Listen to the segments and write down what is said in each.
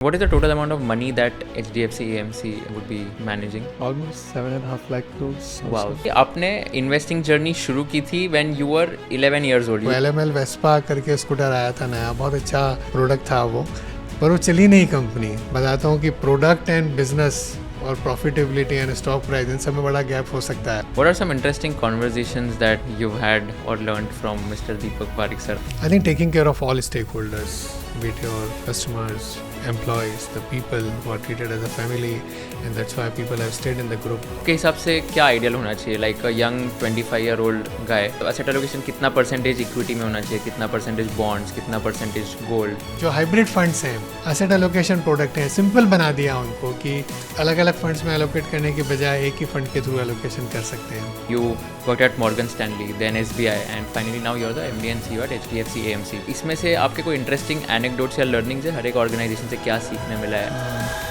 What is the total amount of money that HDFC AMC would be managing? Almost 7.5 lakh crores. Wow. आपने investing journey शुरू की थी when you were 11 years old. LML Vespa करके scooter आया था नया, बहुत अच्छा प्रोडक्ट था वो, पर वो चली नहीं कंपनी। बताता हूँ कि प्रोडक्ट एंड बिजनेस और profitability and stock price in सब में बड़ा गैप हो सकता है। What are some interesting conversations that you've had or learned from Mr. Deepak Parekh sir? I think taking care of all stakeholders, be it your customers, employees, the people who are treated as a family, and that's why people have stayed in the group. के हिसाब से क्या ideal होना चाहिए? Like young 25-year-old गाय, asset allocation कितना percentage equity में होना चाहिए, कितना परसेंटेज बॉन्ड्स, कितना परसेंटेज गोल्ड? जो हाइब्रिड फंड्स हैं, एसेट एलोकेशन प्रोडक्ट हैं, सिंपल बना दिया उनको कि अलग अलग फंड्स में एलोकेट करने की बजाय एक ही फंड के थ्रू एलोकेशन कर सकते हैं। You worked at Morgan Stanley, then SBI, and finally now you're the MD and CEO at HDFC AMC. इसमें से आपके कोई इंटरेस्टिंग एनेक्डोट्स या लर्निंग्स है? हर एक ऑर्गेनाइजेशन से क्या सीखने मिला है?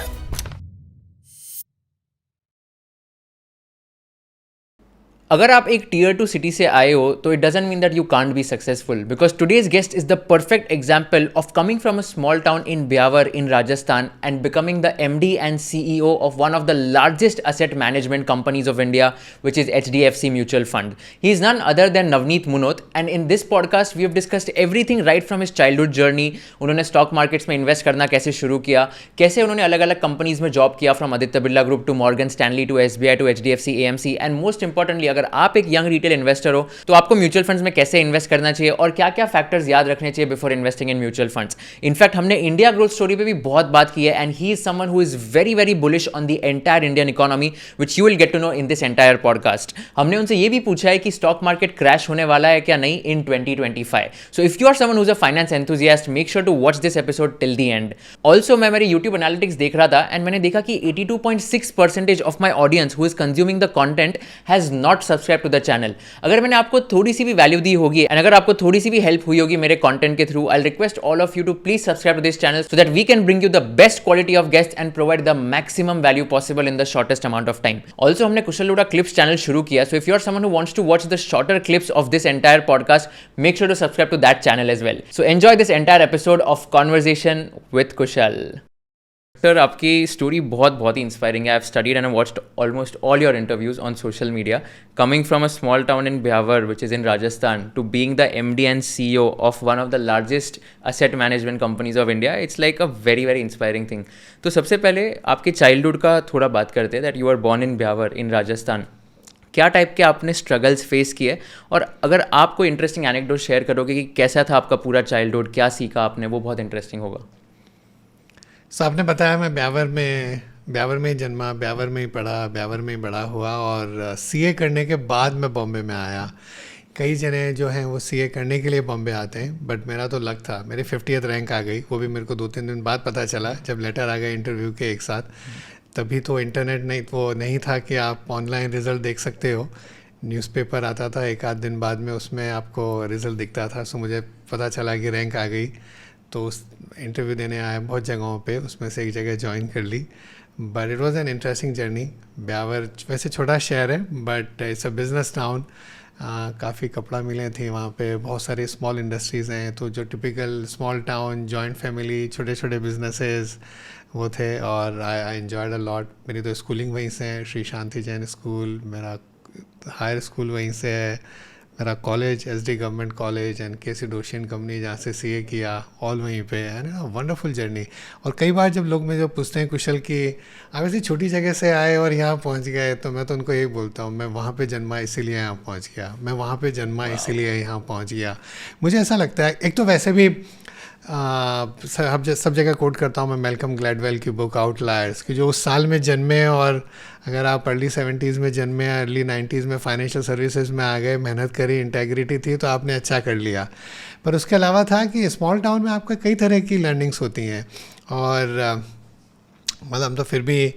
अगर आप एक टीयर 2 सिटी से आए हो तो it doesn't mean that you can't be successful, because today's guest is the perfect example of coming from a small town in Beawar in Rajasthan and becoming the MD and CEO of one of the largest asset management companies of India, which is HDFC Mutual Fund. He is none other than Navneet Munot, and in this podcast we have discussed everything right from his childhood journey. उन्होंने stock markets में invest करना कैसे शुरू किया, कैसे उन्होंने अलग अलग कंपनीज में जॉब किया, from Aditya Birla group to Morgan Stanley to SBI to HDFC AMC, and most importantly अगर आप एक यंग रिटेल इन्वेस्टर हो तो आपको म्यूचुअल फंड्स में कैसे इन्वेस्ट करना चाहिए और क्या क्या फैक्टर्स याद रखने चाहिए before investing in mutual funds. In fact हमने इंडिया ग्रोथ स्टोरी पे भी बहुत बात की है, and he is someone who is very very bullish on the entire Indian economy, which you will get to know in this entire podcast. हमने उनसे ये भी पूछा है कि स्टॉक मार्केट क्रैश होने वाला है क्या नहीं in 2025। So if you are someone who is a finance enthusiast, make sure to watch this episode till the end. Also मैं मेरे यूट्यूब एनालिटिक्स देख रहा था एंड मैंने देखा कि 82.6% of my audience who is consuming the content has not subscribe to the channel. अगर मैंने आपको थोड़ी सी भी वैल्यू दी होगी एंड अगर आपको थोड़ी सी भी हेल्प हुई होगी मेरे कंटेंट के through, I request all of you to please subscribe to this channel so that we can bring you the best quality of guest and provide the maximum value possible in the shortest amount of time. Also हमने Kushal Lodha clips channel शुरू किया, so if you are someone who wants to watch the shorter clips of this entire podcast, make sure to subscribe to that channel as well. So enjoy this entire episode of conversation with Kushal. Sir, आपकी story बहुत ही inspiring है। I have studied and I watched almost all your interviews on social media, coming from a small town in Beawar which is in Rajasthan to being the MD and CEO of one of the largest asset management companies of India. It's like a very very inspiring thing. तो सबसे पहले आपके childhood का थोड़ा बात करते हैं, that you are born in Beawar in Rajasthan. क्या टाइप के आपने स्ट्रगल्स फेस किए, और अगर आप कोई इंटरेस्टिंग एनेक्डोट शेयर करोगे कि कैसा था आपका पूरा चाइल्डहुड, क्या सीखा आपने, वो बहुत इंटरेस्टिंग होगा। सो आपने बताया मैं ब्यावर में ही जन्मा, ब्यावर में ही पढ़ा, ब्यावर में ही बड़ा हुआ, और CA करने के बाद मैं बॉम्बे में आया। कई जने जो हैं वो CA करने के लिए बॉम्बे आते हैं, बट मेरा तो लक था, मेरी 50th रैंक आ गई। वो भी मेरे को 2-3 दिन बाद पता चला जब लेटर आ गया इंटरव्यू के एक साथ। तभी तो इंटरनेट नहीं था कि आप ऑनलाइन रिज़ल्ट देख सकते हो। न्यूज़पेपर आता था एक आध दिन बाद में, उसमें आपको रिज़ल्ट दिखता था। सो मुझे पता चला कि रैंक आ गई, तो उस इंटरव्यू देने आया बहुत जगहों पे, उसमें से एक जगह ज्वाइन कर ली। But it was an interesting journey. Beawar वैसे छोटा शहर है, but it's a business town. काफ़ी कपड़ा मिलें थी वहाँ पे, बहुत सारी स्मॉल इंडस्ट्रीज़ हैं, तो जो typical small town joint family छोटे छोटे बिजनेसेस वो थे, और आई एन्जॉयड अ लॉट। मेरी तो स्कूलिंग वहीं से है, श्री शांति जैन स्कूल, मेरा हायर स्कूल वहीं से है, मेरा college SD government college and KC डोशियन कंपनी जहाँ से CA किया, ऑल वहीं पे है ना। Wonderful journey. और कई बार जब लोग मुझे पूछते हैं कुशल कि आप ऐसी छोटी जगह से आए और यहाँ पहुँच गए, तो मैं तो उनको यही बोलता हूँ, मैं वहाँ पे जन्मा इसीलिए यहाँ पहुँच गया, मैं वहाँ पे जन्मा इसीलिए यहाँ पहुँच गया। मुझे ऐसा लगता है, एक तो वैसे भी सब जगह कोट करता हूँ मैं मैल्कम ग्लैडवेल की बुक आउटलायर्स, कि जो उस साल में जन्मे, और अगर आप अर्ली 70s में जन्मे, अर्ली 90s में फाइनेंशियल सर्विसेज में आ गए, मेहनत करी, इंटेग्रिटी थी, तो आपने अच्छा कर लिया। पर उसके अलावा था कि स्मॉल टाउन में आपका कई तरह की लर्निंग्स होती हैं, और मतलब तो फिर भी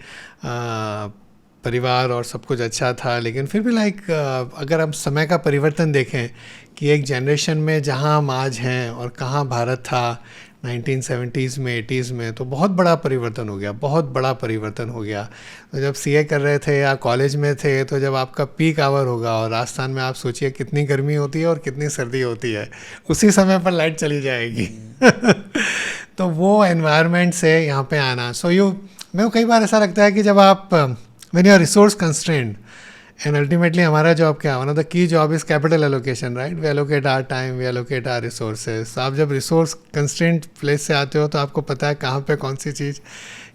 परिवार और सब कुछ अच्छा था, लेकिन फिर भी अगर हम समय का परिवर्तन देखें कि एक जनरेशन में जहां हम आज हैं और कहां भारत था 1970s में 80s में, तो बहुत बड़ा परिवर्तन हो गया, बहुत बड़ा परिवर्तन हो गया। तो जब CA कर रहे थे या कॉलेज में थे, तो जब आपका पीक आवर होगा, और राजस्थान में आप सोचिए कितनी गर्मी होती है और कितनी सर्दी होती है, उसी समय पर लाइट चली जाएगी तो वो एनवायरनमेंट से यहाँ पे आना, सो मेरे को कई बार ऐसा लगता है कि जब आप when you are resource constrained, and ultimately हमारा जॉब क्या, one of the key job is capital allocation, right? We allocate our time, we allocate our resources. आप जब रिसोर्स कंस्ट्रेंट प्लेस से आते हो तो आपको पता है कहाँ पे कौन सी चीज़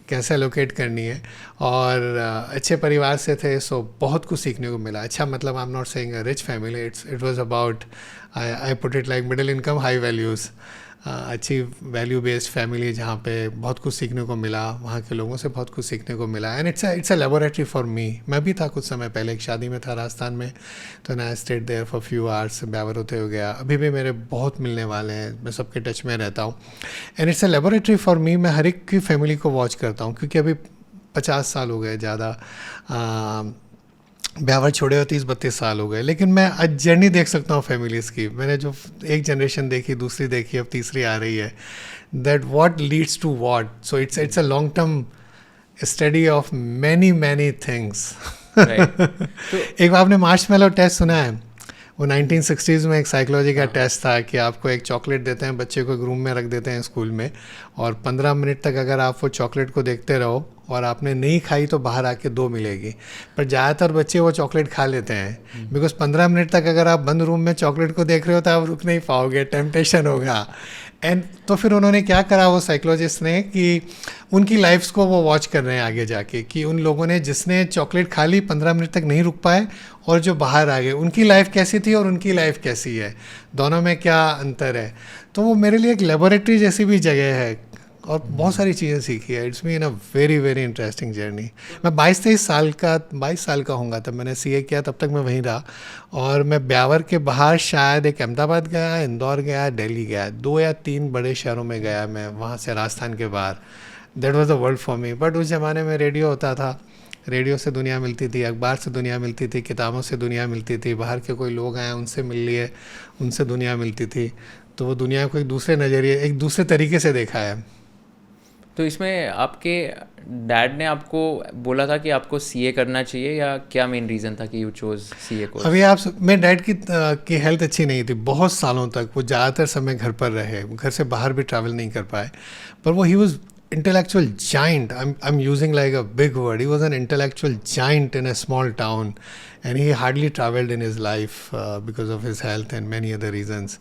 कैसे एलोकेट करनी है। और अच्छे परिवार से थे, सो बहुत कुछ सीखने को मिला। अच्छा, मतलब I am not saying a rich family, it was about, I put it like middle income high values, अच्छी वैल्यू बेस्ड फैमिली जहाँ पे बहुत कुछ सीखने को मिला, वहाँ के लोगों से बहुत कुछ सीखने को मिला। And it's a laboratory for me. मैं भी था कुछ समय पहले एक शादी में था राजस्थान में, तो ना stayed there for few hours, Beawar होते हो गया। अभी भी मेरे बहुत मिलने वाले हैं, मैं सबके टच में रहता हूँ। And it's a laboratory for me. मैं हर एक की फैमिली को वॉच करता हूँ, क्योंकि अभी 50 साल हो गए ज़्यादा, ब्यावर छोड़े हुए 30-32 साल हो गए, लेकिन मैं आज जर्नी देख सकता हूँ फैमिलीज़ की। मैंने जो एक जनरेशन देखी, दूसरी देखी, अब तीसरी आ रही है, that what leads to what. So it's a long term study of many things. Right. तो एक बार आपने मार्शमैलो टेस्ट सुना है? वो 1960s में एक साइकोलॉजी का टेस्ट था कि आपको एक चॉकलेट देते हैं, बच्चे को एक रूम में रख देते हैं स्कूल में, और 15 मिनट तक अगर आप वो चॉकलेट को देखते रहो और आपने नहीं खाई तो बाहर आके 2 मिलेगी। पर ज़्यादातर बच्चे वो चॉकलेट खा लेते हैं, बिकॉज 15 मिनट तक अगर आप बंद रूम में चॉकलेट को देख रहे हो तो आप रुक नहीं पाओगे, टेम्पटेशन होगा। एंड तो फिर उन्होंने क्या करा वो साइकोलॉजिस्ट ने, कि उनकी लाइफ्स को वो वॉच कर रहे हैं आगे जाके, कि उन लोगों ने जिसने चॉकलेट खा ली 15 मिनट तक नहीं रुक पाए, और जो बाहर आ गए उनकी लाइफ कैसी थी और उनकी लाइफ कैसी है, दोनों में क्या अंतर है। तो वो मेरे लिए एक लेबोरेटरी जैसी भी जगह है, और बहुत सारी चीज़ें सीखी है। It's been a very very interesting journey. मैं 22-23 साल का 22 साल का होऊंगा तब मैंने सीए किया, तब तक मैं वहीं रहा। और मैं ब्यावर के बाहर शायद एक अहमदाबाद गया, इंदौर गया, दिल्ली गया, 2 या 3 बड़े शहरों में गया मैं, वहाँ से राजस्थान के बाहर। That was the world for me. But उस ज़माने में रेडियो होता था, रेडियो से दुनिया मिलती थी, अखबार से दुनिया मिलती थी, किताबों से दुनिया मिलती थी, बाहर के कोई लोग आए उनसे मिल लिए, उनसे दुनिया मिलती थी। तो वो दुनिया को एक दूसरे नज़रिए, एक दूसरे तरीके से देखा है। तो इसमें आपके डैड ने आपको बोला था कि आपको सीए करना चाहिए, या क्या मेन रीज़न था कि यू चोज सीए कोर्स? अभी मेरे डैड की हेल्थ अच्छी नहीं थी बहुत सालों तक। वो ज़्यादातर समय घर पर रहे, घर से बाहर भी ट्रैवल नहीं कर पाए। पर वो he was intellectual giant. I'm using like a big word. He was an intellectual giant in a small town, and he hardly traveled in his life because of his health and many other reasons.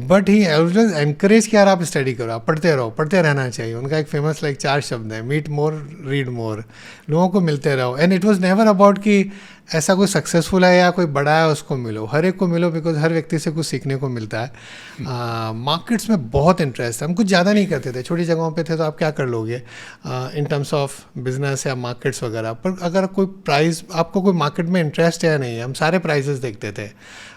But he always encouraged कि यार आप study करो, आप पढ़ते रहो, पढ़ते रहना चाहिए। उनका एक फेमस लाइक 4 शब्द है, मीट मोर, रीड मोर। लोगों को मिलते रहो। And it was never about कि ऐसा कोई सक्सेसफुल है या कोई बड़ा है उसको मिलो, हर एक को मिलो, बिकॉज हर व्यक्ति से कुछ सीखने को मिलता है। मार्केट्स में बहुत इंटरेस्ट है। हम कुछ ज़्यादा नहीं करते थे, छोटी जगहों पे थे, तो आप क्या कर लोगे इन टर्म्स ऑफ बिजनेस या मार्केट्स वगैरह। पर अगर कोई प्राइस, आपको कोई मार्केट में इंटरेस्ट है या नहीं है, हम सारे प्राइजेस देखते थे।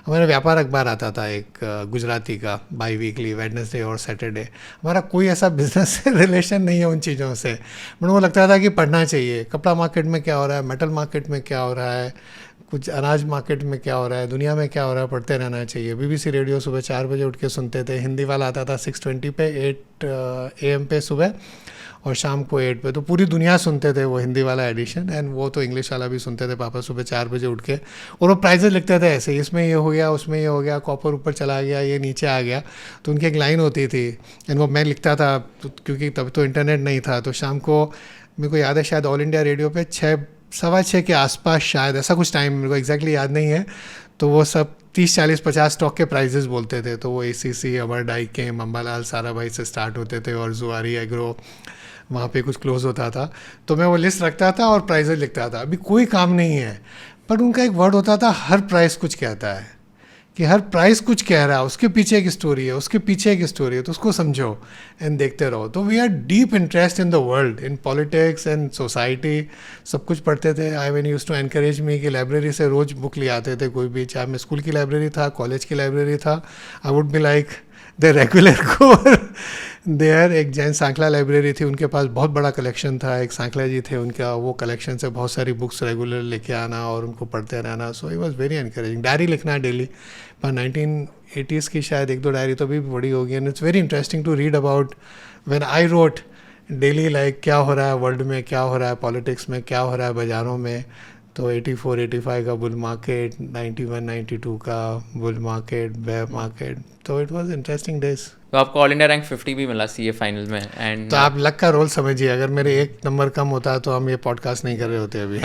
हमारा व्यापार अखबार आता था एक गुजराती का, बाई वीकली, वेडनेसडे और सैटरडे। हमारा कोई ऐसा बिजनेस से रिलेशन नहीं है उन चीज़ों से, बट वो लगता था कि पढ़ना चाहिए। कपड़ा मार्केट में क्या हो रहा है, मेटल मार्केट में क्या हो रहा है, कुछ अनाज मार्केट में क्या हो रहा है, दुनिया में क्या हो रहा है, पढ़ते रहना चाहिए। बीबीसी रेडियो सुबह 4 बजे उठ के सुनते थे। हिंदी वाला आता था 6:20 पे, 8 AM पे सुबह, और शाम को 8 पे। तो पूरी दुनिया सुनते थे वो हिंदी वाला एडिशन। एंड वो तो इंग्लिश वाला भी सुनते थे पापा सुबह 4 बजे उठ के। और वो प्राइजेस लिखते थे ऐसे, इसमें ये हो गया, उसमें ये हो गया, कॉपर ऊपर चला गया, ये नीचे आ गया। तो उनकी एक लाइन होती थी, एंड वो मैं लिखता था, क्योंकि तब तो इंटरनेट नहीं था। तो शाम को मेरे को याद है शायद ऑल इंडिया रेडियो पे 6-6:15 के आसपास, शायद ऐसा कुछ टाइम, मेरे को एग्जैक्टली याद नहीं है। तो वो सब 30, 40, 50 स्टॉक के प्राइजेस बोलते थे। तो वो ACC, अमरडाई के, अम्बालाल साराभाई से स्टार्ट होते थे, और जुआरी एग्रो, वहाँ पे कुछ क्लोज होता था। तो मैं वो लिस्ट रखता था और प्राइजेस लिखता था। अभी कोई काम नहीं है, पर उनका एक वर्ड होता था, हर प्राइस कुछ कहता है, कि हर प्राइस कुछ कह रहा है, उसके पीछे एक स्टोरी है, उसके पीछे एक स्टोरी है, तो उसको समझो एंड देखते रहो। तो we are deep interest in the world, in politics and society, सब कुछ पढ़ते थे। I mean used to encourage me कि लाइब्रेरी से रोज़ बुक ले आते थे, कोई भी, चाहे मैं स्कूल की लाइब्रेरी था, कॉलेज की लाइब्रेरी था, I would be like the regular goer there. एक जैन सांखला लाइब्रेरी थी, उनके पास बहुत बड़ा कलेक्शन था, एक सांखला जी थे, उनका वो कलेक्शन से बहुत सारी बुक्स रेगुलर लेके आना और उनको पढ़ते रहना। So he was very encouraging. Diary लिखना डेली, पर 1980s की शायद 1-2 डायरी तो भी बड़ी होगी। And it's very interesting to read about when I wrote daily, like क्या हो रहा है वर्ल्ड में, क्या हो रहा है पॉलिटिक्स में, क्या हो रहा है बाज़ारों में। तो 84 85 का बुल मार्केट, 91 92 का बुल मार्केट, बेयर मार्केट, तो इट वाज इंटरेस्टिंग डेज। तो आपको ऑल इंडिया रैंक 50 भी मिला सीए फाइनल में एंड तो आप लक का रोल समझिए, अगर मेरे एक नंबर कम होता तो हम ये पॉडकास्ट नहीं कर रहे होते अभी।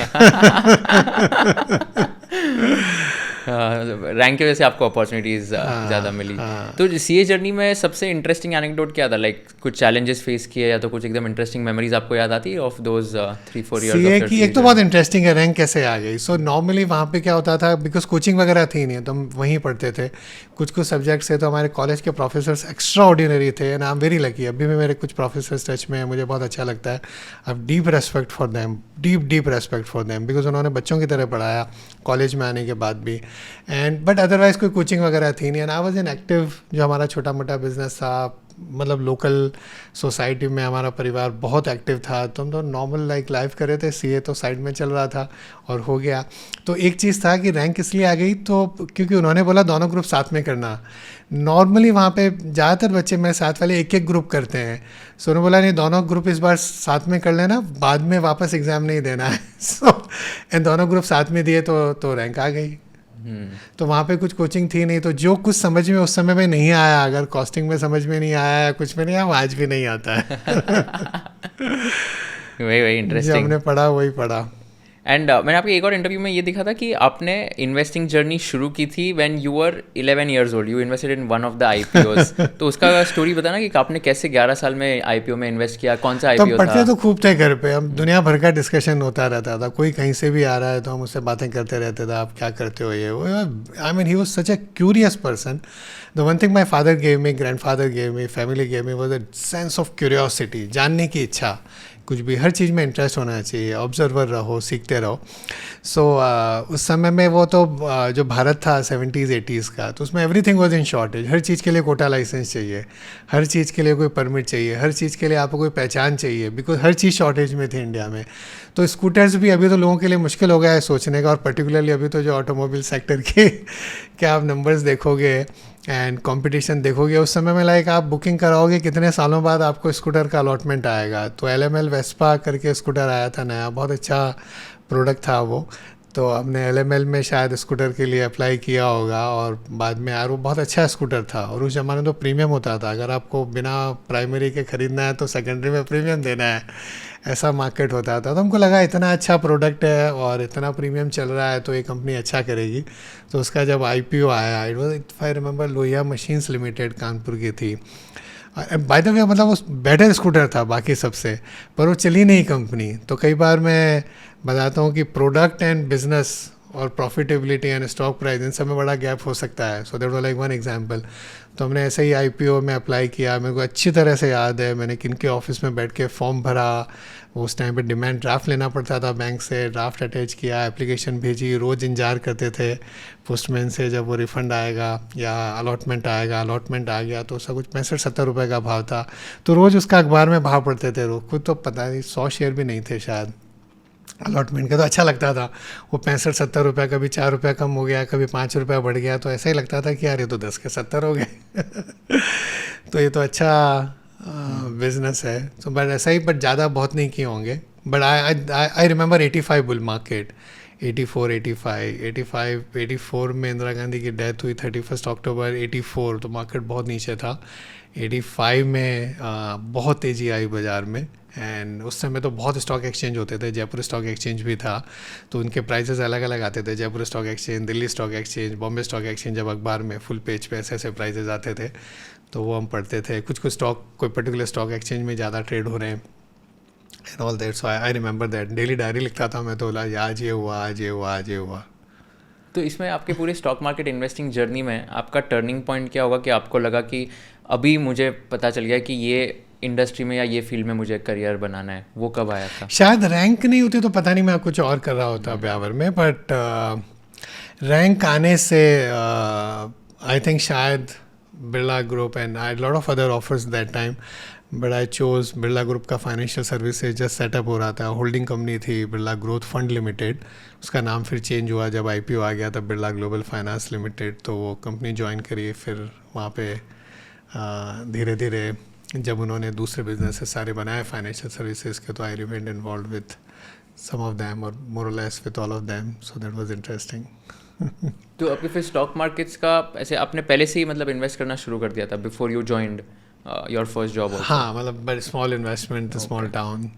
रैंक की वजह से आपको अपॉर्चुनिटीज ज़्यादा मिली। तो सीए जर्नी में सबसे इंटरेस्टिंग एनेक्डोट क्या था? लाइक कुछ चैलेंजेस फेस किए या तो कुछ एकदम इंटरेस्टिंग मेमोरीज आपको याद आती है ऑफ दोज 3-4 इयर्स? सीए की एक तो बहुत इंटरेस्टिंग है, रैंक कैसे आ गई। सो नॉर्मली वहाँ पे क्या होता था, बिकॉज कोचिंग वगैरह थी नहीं तो हम वहीं पढ़ते थे। कुछ कुछ सब्जेक्ट्स थे तो हमारे कॉलेज के प्रोफेसर्स एक्स्ट्रा ऑर्डिनरी थे and I am very lucky. अभी भी मेरे कुछ प्रोफेसर्स टच में है, मुझे बहुत अच्छा लगता है। I have deep respect for them, deep respect for them, because उन्होंने बच्चों की तरह पढ़ाया कॉलेज में आने के बाद भी। एंड बट अदरवाइज़ कोई कोचिंग वगैरह थी नहीं and I was an active. जो हमारा छोटा मोटा बिजनेस था, मतलब लोकल सोसाइटी में हमारा परिवार बहुत एक्टिव था, तो हम तो नॉर्मल लाइफ कर रहे थे। सीए तो साइड में चल रहा था और हो गया। तो एक चीज़ था कि रैंक इसलिए आ गई तो क्योंकि उन्होंने बोला दोनों ग्रुप साथ में करना। नॉर्मली वहाँ पे ज़्यादातर बच्चे मेरे साथ वाले एक एक ग्रुप करते हैं। सो उन्होंने बोला नहीं, दोनों ग्रुप इस बार साथ में कर लेना, बाद में वापस एग्ज़ाम नहीं देना है। सो एंड दोनों ग्रुप साथ में दिए तो रैंक आ गई। तो वहाँ पे कुछ कोचिंग थी नहीं, तो जो कुछ समझ में उस समय में नहीं आया, अगर कॉस्टिंग में समझ में नहीं आया या कुछ में नहीं आया, वो आज भी नहीं आता है। वही जो इंटरेस्टिंग हमने पढ़ा वही पढ़ा। एंड मैंने आपके एक और इंटरव्यू में ये देखा था कि आपने इन्वेस्टिंग जर्नी शुरू की थी when you were 11 years old, you invested in one of the IPOs. तो उसका स्टोरी बताना कि आपने कैसे 11 साल में आईपीओ में इन्वेस्ट किया, कौन सा तो आईपीओ पढ़ते था? तो खूब थे घर पे, हम दुनिया भर का डिस्कशन होता रहता था। कोई कहीं से भी आ रहा है तो हम उससे बातें करते रहते थे, आप क्या करते हो ये वो। I mean he was such a curious person. The one thing my father gave me, grandfather gave me, family gave me was a sense of curiosity, जानने की इच्छा। कुछ भी हर चीज़ में इंटरेस्ट होना चाहिए, ऑब्जर्वर रहो, सीखते रहो। सो उस समय में वो तो जो भारत था 70s 80s का, तो उसमें एवरीथिंग वाज इन शॉर्टेज। हर चीज़ के लिए कोटा लाइसेंस चाहिए, हर चीज़ के लिए कोई परमिट चाहिए, हर चीज़ के लिए आपको कोई पहचान चाहिए, बिकॉज हर चीज़ शॉर्टेज में थी इंडिया में। तो स्कूटर्स भी अभी तो लोगों के लिए मुश्किल हो गया है सोचने का, और पर्टिकुलरली अभी तो जो ऑटोमोबाइल सेक्टर के क्या आप नंबर्स देखोगे एंड कंपटीशन देखोगे, उस समय में लाइक आप बुकिंग कराओगे कितने सालों बाद आपको स्कूटर का अलॉटमेंट आएगा। तो LML वेस्पा करके स्कूटर आया था नया, बहुत अच्छा प्रोडक्ट था वो। तो हमने LML में शायद स्कूटर के लिए अप्लाई किया होगा और बाद में यार वो बहुत अच्छा स्कूटर था। और उस ज़माने में तो प्रीमियम होता था, अगर आपको बिना प्राइमरी के ख़रीदना है तो सेकेंडरी में प्रीमियम देना है, ऐसा मार्केट होता था। तो हमको लगा इतना अच्छा प्रोडक्ट है और इतना प्रीमियम चल रहा है तो ये कंपनी अच्छा करेगी। तो उसका जब IPO आया, it was if I remember Lohia machines limited Kanpur की थी। बाय द वे मतलब वो बेटर स्कूटर था बाकी सबसे, पर वो चली नहीं कंपनी। तो कई बार मैं बताता हूँ कि प्रोडक्ट एंड बिजनेस और प्रॉफिटेबिलिटी एंड स्टॉक प्राइस, इन सब में बड़ा गैप हो सकता है। So that was like one example. तो हमने ऐसे ही IPO में अप्लाई किया। मेरे को अच्छी तरह से याद है मैंने किन के ऑफिस में बैठ के फॉर्म भरा। उस टाइम पे डिमांड ड्राफ्ट लेना पड़ता था बैंक से, ड्राफ्ट अटैच किया, एप्लीकेशन भेजी, रोज़ इंतजार करते थे पोस्टमैन से जब वो रिफ़ंड आएगा या अलॉटमेंट आएगा। अलॉटमेंट आ गया तो उसका कुछ 65-70 रुपये का भाव था। तो रोज़ उसका अखबार में भाव पढ़ते थे। रोज खुद तो पता नहीं 100 शेयर भी नहीं थे शायद अलॉटमेंट का। तो अच्छा लगता था वो 65-70 रुपये, कभी 4 रुपये कम हो गया, कभी 5 रुपये बढ़ गया, तो ऐसा ही लगता था कि यार ये तो 10 के 70 हो गए। तो ये तो अच्छा बिजनेस है। तो बट ऐसा ही, बट ज़्यादा बहुत नहीं किए होंगे। But I remember 85 bull market, 84 में इंदिरा गांधी की डेथ हुई 31 अक्टूबर 84। तो मार्केट बहुत नीचे था। 85 में बहुत तेज़ी आई बाज़ार में। एंड उस समय तो बहुत स्टॉक एक्सचेंज होते थे, जयपुर स्टॉक एक्सचेंज भी था, तो उनके प्राइसेस अलग अलग आते थे। Jaipur stock exchange, Delhi stock exchange, Bombay stock exchange, जब अखबार में फुल पेज पे ऐसे ऐसे प्राइसेस आते थे तो वो हम पढ़ते थे। कुछ कुछ स्टॉक कोई पर्टिकुलर स्टॉक एक्सचेंज में ज़्यादा ट्रेड हो रहे हैं and all that. So I remember that. Daily diary लिखता था मैं, तो बोला आज ये हुआ, आज ये हुआ, आज ये हुआ। तो इसमें आपके पूरे स्टॉक मार्केट इन्वेस्टिंग जर्नी में आपका टर्निंग पॉइंट क्या होगा कि आपको लगा कि अभी मुझे पता चल गया कि ये इंडस्ट्री में या ये फील्ड में मुझे करियर बनाना है? वो कब आया था? शायद रैंक नहीं होती तो पता नहीं मैं कुछ और कर रहा होता ब्यावर में, बट रैंक आने से आई थिंक शायद Birla group and I lot of other offers that time, but I chose Birla group का फाइनेंशियल सर्विसेज जस्ट सेटअप हो रहा था। होल्डिंग कंपनी थी बिरला ग्रोथ फंड लिमिटेड, उसका नाम फिर चेंज हुआ जब IPO आ गया तब बिरला ग्लोबल फाइनेंस लिमिटेड। तो वो कंपनी ज्वाइन करी, फिर वहाँ पे धीरे धीरे जब उन्होंने दूसरे बिजनेसेस सारे बनाए फाइनेंशियल सर्विसेज के, तो I remained involved with some of them or more or less with all of them, so that was interesting. तो अभी फिर स्टॉक मार्केट्स का ऐसे आपने पहले से ही मतलब इन्वेस्ट करना शुरू कर दिया था before you joined your first job? हाँ, मतलब but small investment, small town,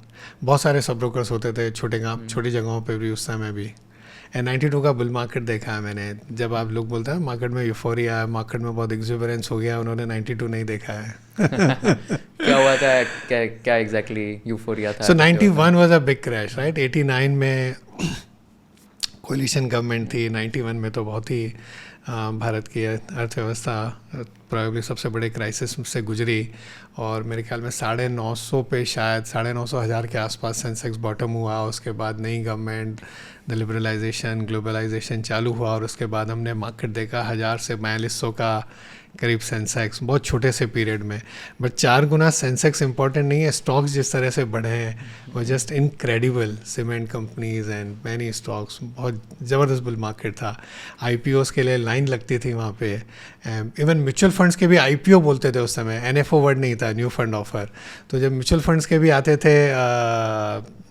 बहुत सारे सब ब्रोकर्स होते थे छोटे काम, छोटी जगहों पे भी उस समय भी. एंड 92 का बुल मार्केट देखा है मैंने. जब आप लोग बोलते हैं मार्केट में यूफोरिया है, मार्केट में बहुत एक्सुबरेंस हो गया, उन्होंने 92 नहीं देखा है. क्या हुआ था, क्या एग्जैक्टली यूफोरिया था? सो 91 was a big crash, right. 89 में कोलिशन गवर्नमेंट थी. 91 में तो बहुत ही भारत की अर्थव्यवस्था प्रॉब्ली सबसे बड़े क्राइसिस से गुजरी, और मेरे ख्याल में 950 पे, शायद 950,000 के आसपास सेंसेक्स बॉटम हुआ. उसके बाद नई गवर्नमेंट, द लिबरलाइजेशन, ग्लोबलाइजेशन चालू हुआ, और उसके बाद हमने मार्केट देखा 1000 से 4200 का करीब सेंसेक्स, बहुत छोटे से पीरियड में. बट 4 गुना सेंसेक्स इंपॉर्टेंट नहीं है, स्टॉक्स जिस तरह से बढ़े हैं वो just incredible. Cement companies and many stocks, बहुत ज़बरदस्त बुल मार्केट था. IPOs के लिए लाइन लगती थी वहाँ पे. इवन म्यूचुअल फंड्स के भी IPO बोलते थे उस समय. NFO वर्ड नहीं था, न्यू फंड ऑफर. तो जब म्यूचुअल फंड्स के भी आते थे,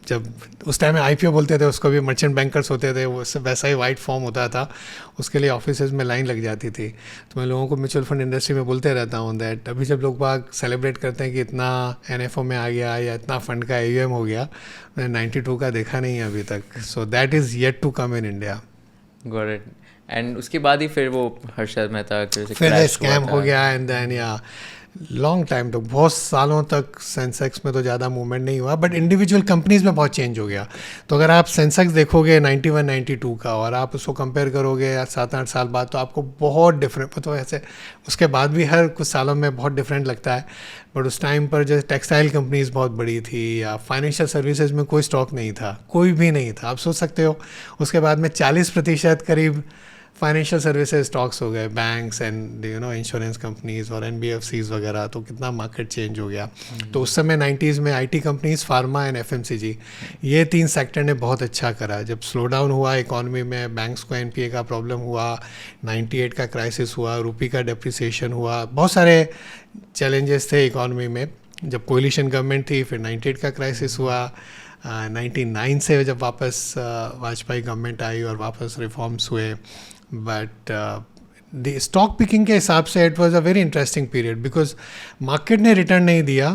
जब उस टाइम में IPO बोलते थे उसको भी, मर्चेंट बैंकर्स होते थे, वो वैसा ही वाइट फॉर्म होता था, उसके लिए ऑफिसेज में लाइन लग जाती थी. तो मैं लोगों को म्यूचुअल फंड इंडस्ट्री में बोलते रहता हूँ दैट अभी जब लोग बाग सेलिब्रेट करते हैं कि इतना NFO में आ गया या इतना फंड का AUM हो गया, मैंने 92 का देखा नहीं है अभी तक. So that is yet to come in India. Got it. And उसके बाद ही फिर वो हर्षद मेहता फिर स्कैम हो गया. एंड देन या लॉन्ग टाइम तक, बहुत सालों तक सेंसेक्स में तो ज़्यादा मूवमेंट नहीं हुआ, बट इंडिविजुअल कंपनीज में बहुत चेंज हो गया. तो अगर आप सेंसेक्स देखोगे 91 92 का, और आप उसको कंपेयर करोगे 7-8 साल बाद, तो आपको बहुत डिफरेंट, तो ऐसे उसके बाद भी हर कुछ सालों में बहुत डिफरेंट लगता है. बट उस टाइम पर जैसे टेक्सटाइल कंपनीज बहुत बड़ी थी, या फाइनेंशियल सर्विसेज में कोई स्टॉक नहीं था, कोई भी नहीं था. आप सोच सकते हो उसके बाद में 40% करीब फाइनेंशियल सर्विसेज स्टॉक्स हो गए, बैंक्स एंड इंश्योरेंस कंपनीज और NBFCs वगैरह. तो कितना मार्केट चेंज हो गया. तो उस समय 90s में IT companies, pharma and FMCG, ये 3 सेक्टर ने बहुत अच्छा करा. जब स्लो डाउन हुआ इकॉनमी में, बैंक्स को NPA का प्रॉब्लम हुआ, 98 का क्राइसिस हुआ, रुपये का डेप्रिसिएशन हुआ, बहुत सारे चैलेंजेस थे इकॉनमी में. जब कोलिशन गवर्नमेंट थी, फिर 98 का क्राइसिस हुआ. 99 से जब वापस वाजपेयी गवर्नमेंट आई और वापस रिफॉर्म्स हुए. बट द स्टॉक पिकिंग के हिसाब से it was a very interesting period, because market ने रिटर्न नहीं दिया,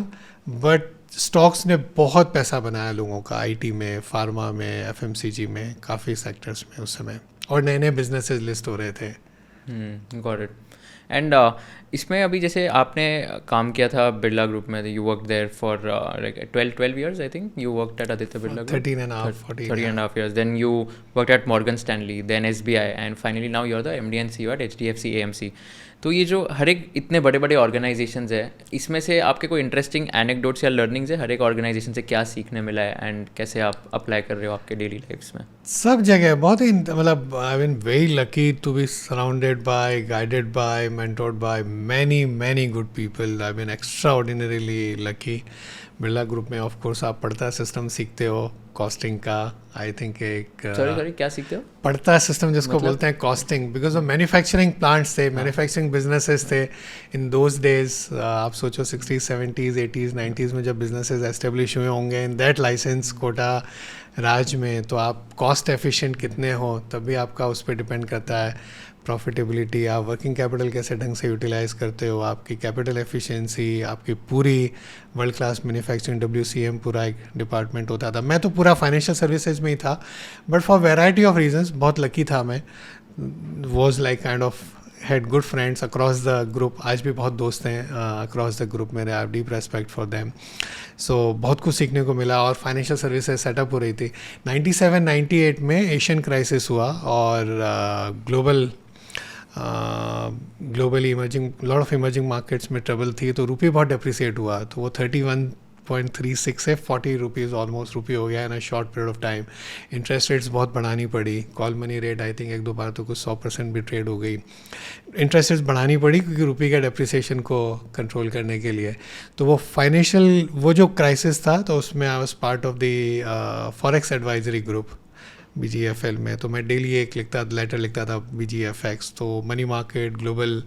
बट स्टॉक्स ने बहुत पैसा बनाया लोगों का, IT में, फार्मा में, FMCG में, काफ़ी सेक्टर्स में उस समय, और नए नए बिजनेसेस लिस्ट हो रहे थे. Got it. एंड इसमें अभी जैसे आपने काम किया था बिरला ग्रुप में, you work there for like 12 years I think. You worked at Aditya Birla group 13.5 years. Then you worked at Morgan Stanley, then SBI, and finally now you're the MD and CEO at HDFC AMC. तो ये जो हर एक इतने बड़े बड़े organisations है, इसमें से आपके कोई इंटरेस्टिंग एनेक्डोट्स या लर्निंग्स है हर एक ऑर्गेनाइजेशन से, क्या सीखने मिला है एंड कैसे आप अप्लाई कर रहे हो आपके डेली लाइफ्स में? सब जगह बहुत ही, मतलब I been very lucky to be surrounded by, guided by, mentored by many good people. I been extraordinarily lucky. Birla group में ऑफ कोर्स आप पढ़ता सिस्टम सीखते हो, कॉस्टिंग का. आई थिंक एक सॉरी क्या सीखते हो? पढ़ता सिस्टम जिसको बोलते हैं costing, because of manufacturing plants थे, मैन्युफैक्चरिंग बिजनेसेस थे इन दोज डेज. आप सोचो 60s 70s 80s 90s में जब बिजनेसेस एस्टेब्लिश हुए होंगे इन दैट लाइसेंस कोटा राज में, तो आप कॉस्ट एफिशिएंट कितने हो तब भी आपका उस पर डिपेंड करता है. प्रॉफिटेबिलिटी, आप वर्किंग कैपिटल कैसे ढंग से यूटिलाइज करते हो, आपकी कैपिटल एफिशिएंसी, आपकी पूरी वर्ल्ड क्लास मैन्युफैक्चरिंग, WCM पूरा एक डिपार्टमेंट होता था. मैं तो पूरा फाइनेंशियल सर्विसेज में ही था, but for variety of reasons बहुत लकी था मैं. Was like kind of had good friends across the group. आज भी बहुत दोस्त हैं अक्रॉस द ग्रुप मेरे. आई डीप रेस्पेक्ट फॉर देम. सो बहुत कुछ सीखने को मिला, और फाइनेंशियल सर्विसेज सेटअप हो रही थी. 97-98 में एशियन क्राइसिस हुआ, और globally emerging, lot of emerging markets में ट्रबल थी, तो रुपये बहुत डेप्रिसिएट हुआ. तो वो 31.36 से 40 रुपीज़ ऑलमोस्ट रुपये हो गया in a short period of time. Interest rates बहुत बढ़ानी पड़ी. Call money rate I think 1-2 बार तो कुछ 100% भी ट्रेड हो गई. इंटरेस्ट रेट्स बढ़ानी पड़ी क्योंकि रुपये का डेप्रिसिएशन को कंट्रोल करने के लिए. तो वो फाइनेंशियल, वो जो क्राइसिस था, तो उसमें I was part of the forex advisory group. BGFL में, तो मैं डेली एक लेटर लिखता था BGFX, तो money market, global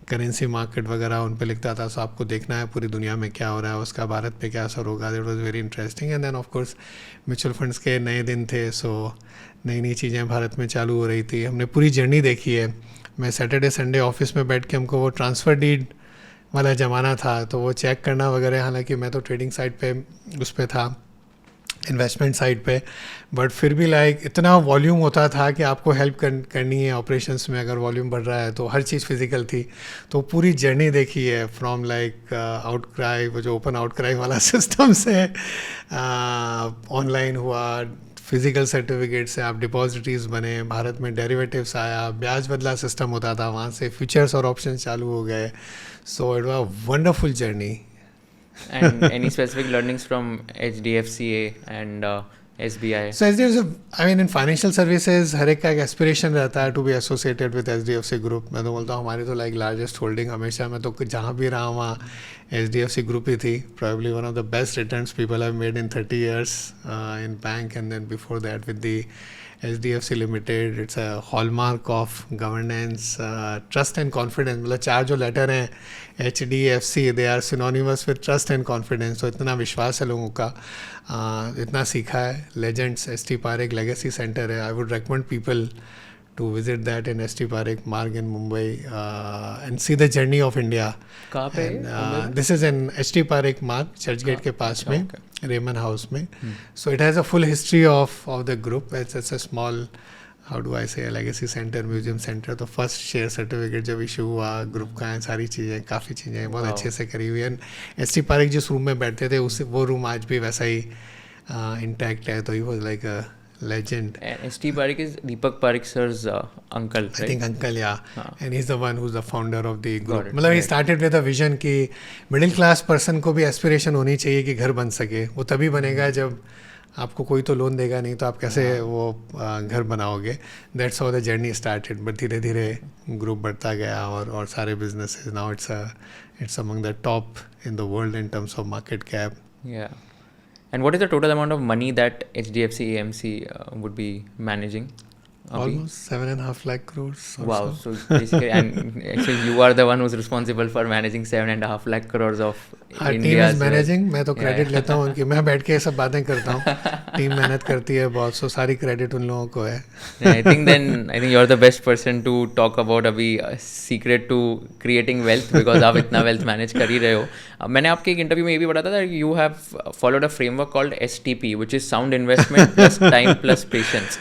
currency market वगैरह उन पे लिखता था। सो आपको देखना है पूरी दुनिया में क्या हो रहा है, उसका भारत पे क्या असर होगा। That was very interesting. And then of course mutual funds के नए दिन थे, सो नई नई चीज़ें भारत में चालू हो रही थी। हमने पूरी जर्नी देखी है। मैं सैटरडे संडे ऑफिस में बैठ के, हमको वो ट्रांसफ़र डीड वाला ज़माना था, तो वो चेक करना वगैरह, हालांकि मैं तो ट्रेडिंग साइड पे उस पर था, इन्वेस्टमेंट साइड पे, बट फिर भी लाइक इतना वॉल्यूम होता था कि आपको हेल्प करनी है ऑपरेशंस में। अगर वॉल्यूम बढ़ रहा है तो हर चीज़ फिजिकल थी। तो पूरी जर्नी देखी है फ्रॉम लाइक आउटक्राई, वो जो ओपन आउटक्राई वाला सिस्टम से ऑनलाइन हुआ, फिजिकल सर्टिफिकेट से आप डिपॉजिटरीज बने, भारत में डेरिवेटिव्स आया, ब्याज बदला सिस्टम होता था, वहाँ से फ्यूचर्स और ऑप्शन चालू हो गए। So it was wonderful journey. And any specific learnings from HDFCA and SBI? So HDFC, I mean in financial services हर एक का एक एस्पिरेशन रहता है to be associated with HDFC group। मैं तो बोलता हूँ हमारी तो लाइक लार्जेस्ट होल्डिंग हमेशा, मैं तो जहाँ भी रहा वहाँ HDFC group ही थी। Probably one of the best returns people have made in 30 years in bank, and then before that with the HDFC Limited, it's a hallmark of governance, trust and confidence। मतलब चार जो letter हैं HDFC, they are synonymous with trust and confidence। तो इतना विश्वास है लोगों का, इतना सीखा है। Legends ST Parekh legacy centre है, I would recommend people to visit that in ST Parekh Marg in Mumbai and see the journey of India। कहाँ पे है? मुंबई में? This is in ST Parekh Marg, Churchgate के पास में, रेमन हाउस में। So it has a full history of the group। It's a small, how do I say, a legacy center, museum center। तो first share certificate जब issue हुआ group का है, सारी चीज़ें, काफ़ी चीज़ें बहुत अच्छे से करी हुई है। ST Parekh जिस रूम में बैठते थे उस वो रूम आज भी वैसा ही इंटैक्ट है। तो he was like a legend। And ST Parekh is Deepak Parekh sir's uncle, right? I think uncle, yeah। And he's the one who's the founder of the Got group। it, मतलब he right। started with a vision कि middle class person को भी aspiration होनी चाहिए कि घर बन सके। वो तभी बनेगा जब आपको कोई तो लोन देगा, नहीं तो आप कैसे वो घर बनाओगे। That's how the journey started. But धीरे धीरे ग्रुप बढ़ता गया और सारे businesses, now it's among the top in the world in terms of market cap. Yeah. And what is the total amount of money that HDFC AMC would be managing? Almost 7.5 lakh crores or Wow. so। So basically, and actually you are the one who's responsible for managing 7.5 lakh crores of हाँ, team India's is managing. मैं तो credit Yeah. लेता हूँ उनकी, मैं बैठ के ये सब बातें करता हूँ। टीम मेहनत करती है बहुत, सो सारी क्रेडिट उन लोगों को है। I think you're the best person to talk about अभी secret to creating wealth, because आप इतना wealth manage कर ही रहे हो। मैंने आपके एक इंटरव्यू में ये भी बताया था that you have followed a framework called STP, which is sound investment plus time plus patience।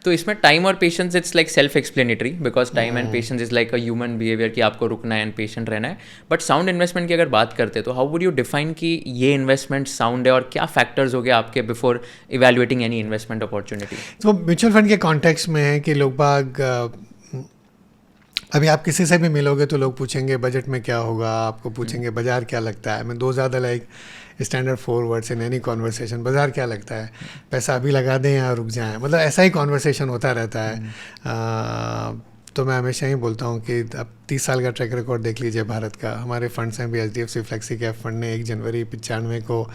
तो इसमें टाइम और patience it's like self explanatory, because time and patience is like a human behaviour कि आपको रुकना है and patient रहना है। But sound investment की अगर बात करते हैं तो हाउ वुड यू डिफाइन कि ये इन्वेस्टमेंट साउंड है, और क्या फैक्टर्स हो गए आपके before evaluating any investment opportunity? तो म्यूचुअल फंड के कॉन्टेक्स्ट में है कि लोग बाग, अभी आप किसी से भी मिलोगे तो लोग पूछेंगे बजट में क्या होगा, आपको पूछेंगे बाजार क्या लगता है। मैं दो ज़्यादा like standard 4 words in any conversation. बाजार क्या लगता है, पैसा अभी लगा दें या रुक जाएं, मतलब ऐसा ही कॉन्वर्सेशन होता रहता है। तो मैं हमेशा ही बोलता हूँ कि अब 30 साल का ट्रैक रिकॉर्ड देख लीजिए भारत का। हमारे फंड्स हैं भी, HDFC फ्लेक्सी कैप फंड ने 1 जनवरी 95 को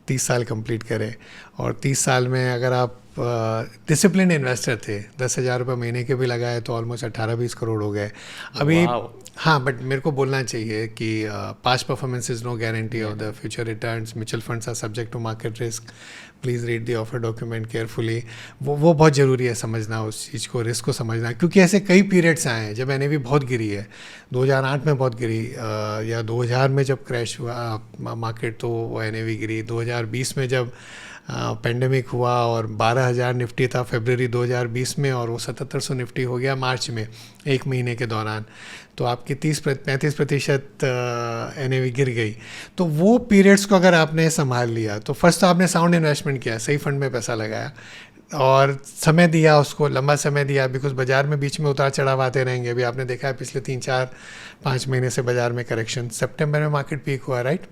30 साल कंप्लीट करे, और 30 साल में अगर आप डिसिप्लिन इन्वेस्टर थे, 10,000 रुपये महीने के भी लगाए तो ऑलमोस्ट 18-20 करोड़ हो गए अभी। हाँ, बट मेरे को बोलना चाहिए कि past performance is no guarantee of the future returns. Mutual funds are subject to market risk. Please read the offer document carefully. वो बहुत ज़रूरी है समझना, उस चीज़ को, रिस्क को समझना, क्योंकि ऐसे कई पीरियड्स आए हैं जब NAV बहुत गिरी है। 2008 में बहुत गिरी, या 2000 में जब क्रैश हुआ मार्केट तो वो NAV गिरी। 2020 में जब पेंडेमिक हुआ और 12,000 निफ्टी था फरवरी 2020 में, और वो 7700 निफ्टी हो गया मार्च में, 1 महीने के दौरान। तो आपकी 35% NAV गिर गई। तो वो पीरियड्स को अगर आपने संभाल लिया तो फर्स्ट तो आपने साउंड इन्वेस्टमेंट किया, सही फंड में पैसा लगाया और समय दिया, उसको लंबा समय दिया, बिकॉज बाज़ार में बीच में उतार चढ़ाव आते रहेंगे। अभी आपने देखा है पिछले 3-4-5 महीने से बाज़ार में करेक्शन। सितंबर में मार्केट पीक हुआ, राइट?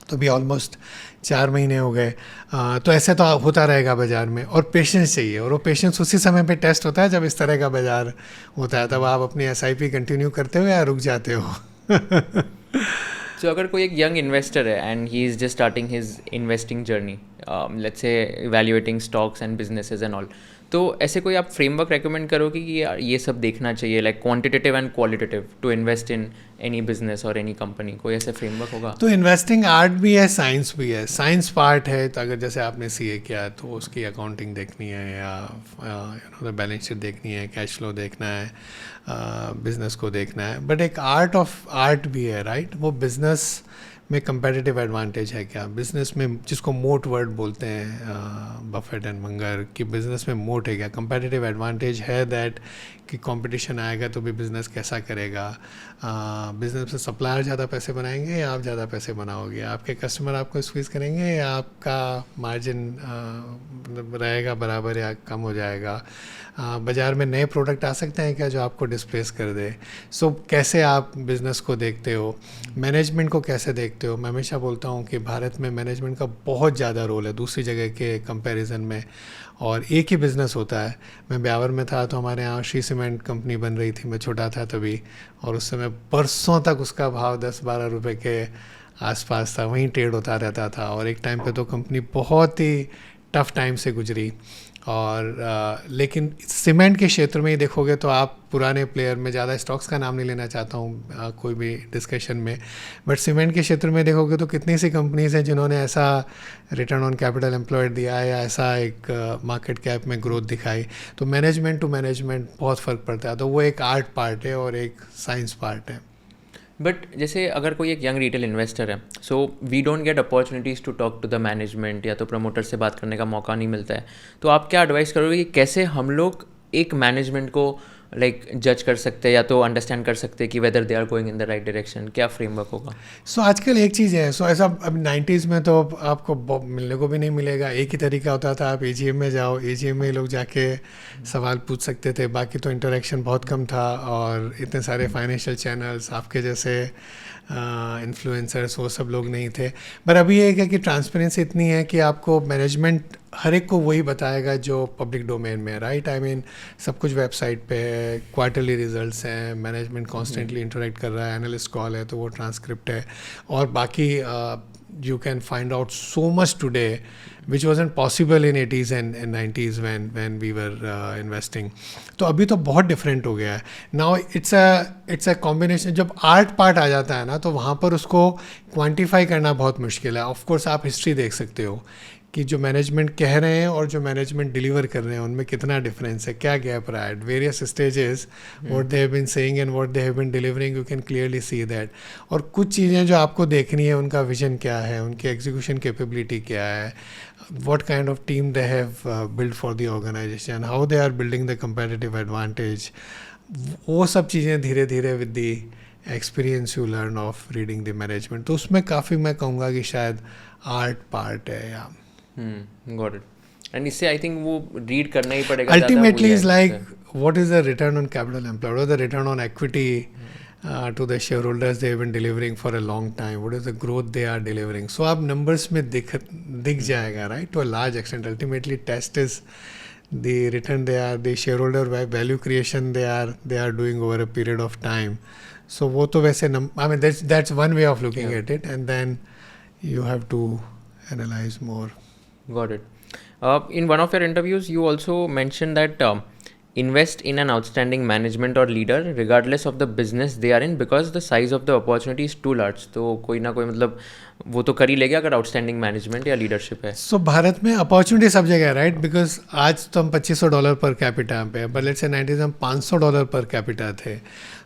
तो भी ऑलमोस्ट 4 महीने हो गए। तो ऐसे तो होता रहेगा बाज़ार में, और पेशेंस चाहिए, और वो पेशेंस उसी समय पे टेस्ट होता है जब इस तरह का बाज़ार होता है। तब आप अपनी SIP कंटिन्यू करते हो या रुक जाते हो। So अगर कोई एक यंग इन्वेस्टर है and he is just starting his investing journey, let's say evaluating stocks and businesses and all, तो ऐसे कोई आप फ्रेमवर्क रेकमेंड करोगे कि यार ये सब देखना चाहिए, like quantitative and qualitative, to invest in any business और एनी कंपनी? कोई ऐसा फ्रेमवर्क होगा? तो इन्वेस्टिंग आर्ट भी है, साइंस भी है। साइंस पार्ट है तो अगर जैसे आपने सीए किया है तो उसकी अकाउंटिंग देखनी है या बैलेंस शीट देखनी है, कैश फ्लो देखना है, बिजनेस को देखना है। बट एक आर्ट ऑफ आर्ट भी है, राइट? वो बिजनेस में कंपेटिटिव एडवांटेज है क्या बिजनेस में, जिसको मोट वर्ड बोलते हैं बफेट एंड मंगर, कि बिजनेस में मोट है क्या, कंपेटिटिव एडवांटेज है दैट कि कंपटीशन आएगा तो भी बिजनेस कैसा करेगा, बिजनेस में सप्लायर ज़्यादा पैसे बनाएंगे या आप ज़्यादा पैसे बनाओगे, आपके कस्टमर आपको स्क्वीज़ करेंगे या आपका मार्जिन रहेगा बराबर या कम हो जाएगा, बाज़ार में नए प्रोडक्ट आ सकते हैं क्या जो आपको डिस्प्लेस कर दे। सो कैसे आप बिज़नेस को देखते हो, मैनेजमेंट को कैसे देखते हो। मैं हमेशा बोलता हूँ कि भारत में मैनेजमेंट का बहुत ज़्यादा रोल है दूसरी जगह के कंपैरिजन में, और एक ही बिज़नेस होता है। मैं ब्यावर में था तो हमारे यहाँ श्री सीमेंट कंपनी बन रही थी, मैं छोटा था तभी, और उस समय बरसों तक उसका भाव 10-12 रुपए के आसपास था, वहीं ट्रेड होता रहता था, और एक टाइम पे तो कंपनी बहुत ही टफ टाइम से गुजरी। और लेकिन सीमेंट के क्षेत्र में ही देखोगे तो आप पुराने प्लेयर में, ज़्यादा स्टॉक्स का नाम नहीं लेना चाहता हूँ कोई भी डिस्कशन में, बट सीमेंट के क्षेत्र में देखोगे तो कितनी सी कंपनीज हैं जिन्होंने ऐसा रिटर्न ऑन कैपिटल एम्प्लॉयड दिया है या ऐसा एक मार्केट कैप में ग्रोथ दिखाई। तो मैनेजमेंट टू मैनेजमेंट बहुत फ़र्क पड़ता है, तो वो एक आर्ट पार्ट है और एक साइंस पार्ट है। बट जैसे अगर कोई एक यंग रिटेल इन्वेस्टर है, so we don't get opportunities to talk to the management, या तो प्रमोटर से बात करने का मौका नहीं मिलता है, तो आप क्या एडवाइस करोगे कि कैसे हम लोग एक मैनेजमेंट को लाइक जज कर सकते हैं या तो अंडरस्टैंड कर सकते हैं कि whether they are going in the right direction? क्या फ्रेमवर्क होगा? सो आजकल एक चीज़ है, ऐसा अब 90s में तो आपको मिलने को भी नहीं मिलेगा। एक ही तरीका होता था, आप एजीएम में जाओ, एजीएम में लोग जाके सवाल पूछ सकते थे, बाकी तो इंटरेक्शन बहुत कम था, और इतने सारे फाइनेंशियल चैनल्स, आपके जैसे इन्फ्लुएंसर्स, वो सब लोग नहीं थे। पर अभी एक है कि ट्रांसपेरेंसी इतनी है कि आपको मैनेजमेंट हर एक को वही बताएगा जो पब्लिक डोमेन में है, राइट? आई मीन सब कुछ वेबसाइट पे है, क्वार्टरली रिजल्ट्स हैं, मैनेजमेंट कॉन्स्टेंटली इंटरेक्ट कर रहा है, एनालिस्ट कॉल है तो वो ट्रांसक्रिप्ट है, और बाकी you can find out so much today which wasn't possible in 80s and 90s when we were investing. तो अभी तो बहुत डिफरेंट हो गया है। Now it's a combination. जब आर्ट पार्ट आ जाता है ना तो वहाँ पर उसको क्वांटिफाई करना बहुत मुश्किल है। ऑफ कोर्स आप हिस्ट्री देख सकते हो कि जो मैनेजमेंट कह रहे हैं और जो मैनेजमेंट डिलीवर कर रहे हैं उनमें कितना डिफरेंस है, क्या गैप रहा है at various stages, what they have been saying and what they have been delivering, you can clearly see that. और कुछ चीज़ें जो आपको देखनी है, उनका विजन क्या है, उनकी एग्जीक्यूशन कैपेबिलिटी क्या है, what kind of team they have built for the organization, how they are building the competitive advantage, वो सब चीज़ें धीरे धीरे with the experience you learn of reading the management. तो उसमें काफ़ी मैं कहूँगा कि शायद आर्ट पार्ट है। या गॉट इट। एंड इससे आई थिंक वो रीड करना ही पड़ेगा। Ultimately is like what is the return on capital employed, और the return on equity to the shareholders they have been delivering for a long time, what is the growth they are delivering. So आप numbers में दिख जाएगा, right, to a large extent. Ultimately test is the return the shareholder value creation they are doing over a period of time. So वो तो वैसे I mean that's one way of looking at it, and then you have to analyze more. Got it. In one of your interviews you also mentioned that invest in an outstanding management or leader regardless of the business they are in because the size of the opportunity is too large. तो कोई ना कोई मतलब वो तो कर ही लेगा अगर आउटस्टैंडिंग मैनेजमेंट या लीडरशिप है। सो भारत में अपॉर्चुनिटी सब जगह है, राइट? बिकॉज आज तो हम $2500 पर कैपिटा पे, बट लेट्स से 90s हम $500 पर कैपिटा थे।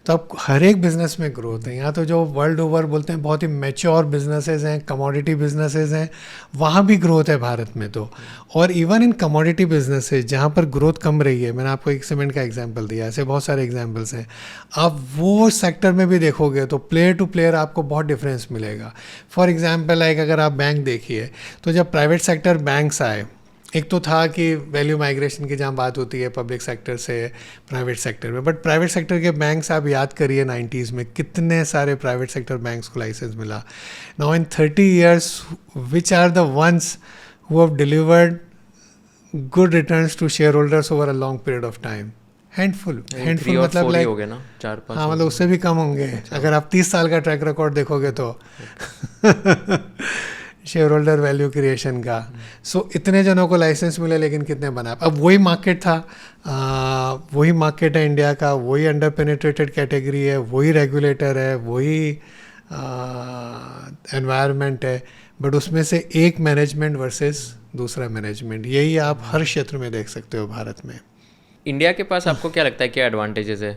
तो अब हर एक बिजनेस में ग्रोथ है। यहाँ तो जो वर्ल्ड ओवर बोलते हैं बहुत ही मैच्योर बिजनेसेस हैं, कमोडिटी बिजनेसेस हैं, वहाँ भी ग्रोथ है भारत में। तो और इवन इन कमोडिटी बिजनेसेस जहाँ पर ग्रोथ कम रही है, मैंने आपको एक सीमेंट का एग्जांपल दिया, ऐसे बहुत सारे एग्जांपल्स हैं। आप वो सेक्टर में भी देखोगे तो प्लेयर टू प्लेयर आपको बहुत डिफरेंस मिलेगा। फॉर एग्जांपल लाइक अगर आप बैंक देखिए तो जब प्राइवेट सेक्टर बैंक्स आए, एक तो था कि वैल्यू माइग्रेशन की जहाँ बात होती है पब्लिक सेक्टर से प्राइवेट सेक्टर में, बट प्राइवेट सेक्टर के बैंक्स आप याद करिए 90s में कितने सारे प्राइवेट सेक्टर बैंक्स को लाइसेंस मिला। Now in 30 years which are the ones who have delivered good returns to shareholders over a long period of time? Handful मतलब लाइक हो गए ना, 4-5। हाँ, मतलब उससे भी कम होंगे अगर आप 30 साल का ट्रैक रिकॉर्ड देखोगे तो शेयर होल्डर वैल्यू क्रिएशन का। सो इतने जनों को लाइसेंस मिले लेकिन कितने बनाए? अब वही मार्केट था, वही मार्केट है इंडिया का, वही अंडर पेनिट्रेटेड कैटेगरी है, वही रेगुलेटर है, वही एनवायरनमेंट है, बट उसमें से एक मैनेजमेंट वर्सेस दूसरा मैनेजमेंट, यही आप हर क्षेत्र में देख सकते हो भारत में। इंडिया के पास आपको क्या लगता है क्या एडवांटेजेस है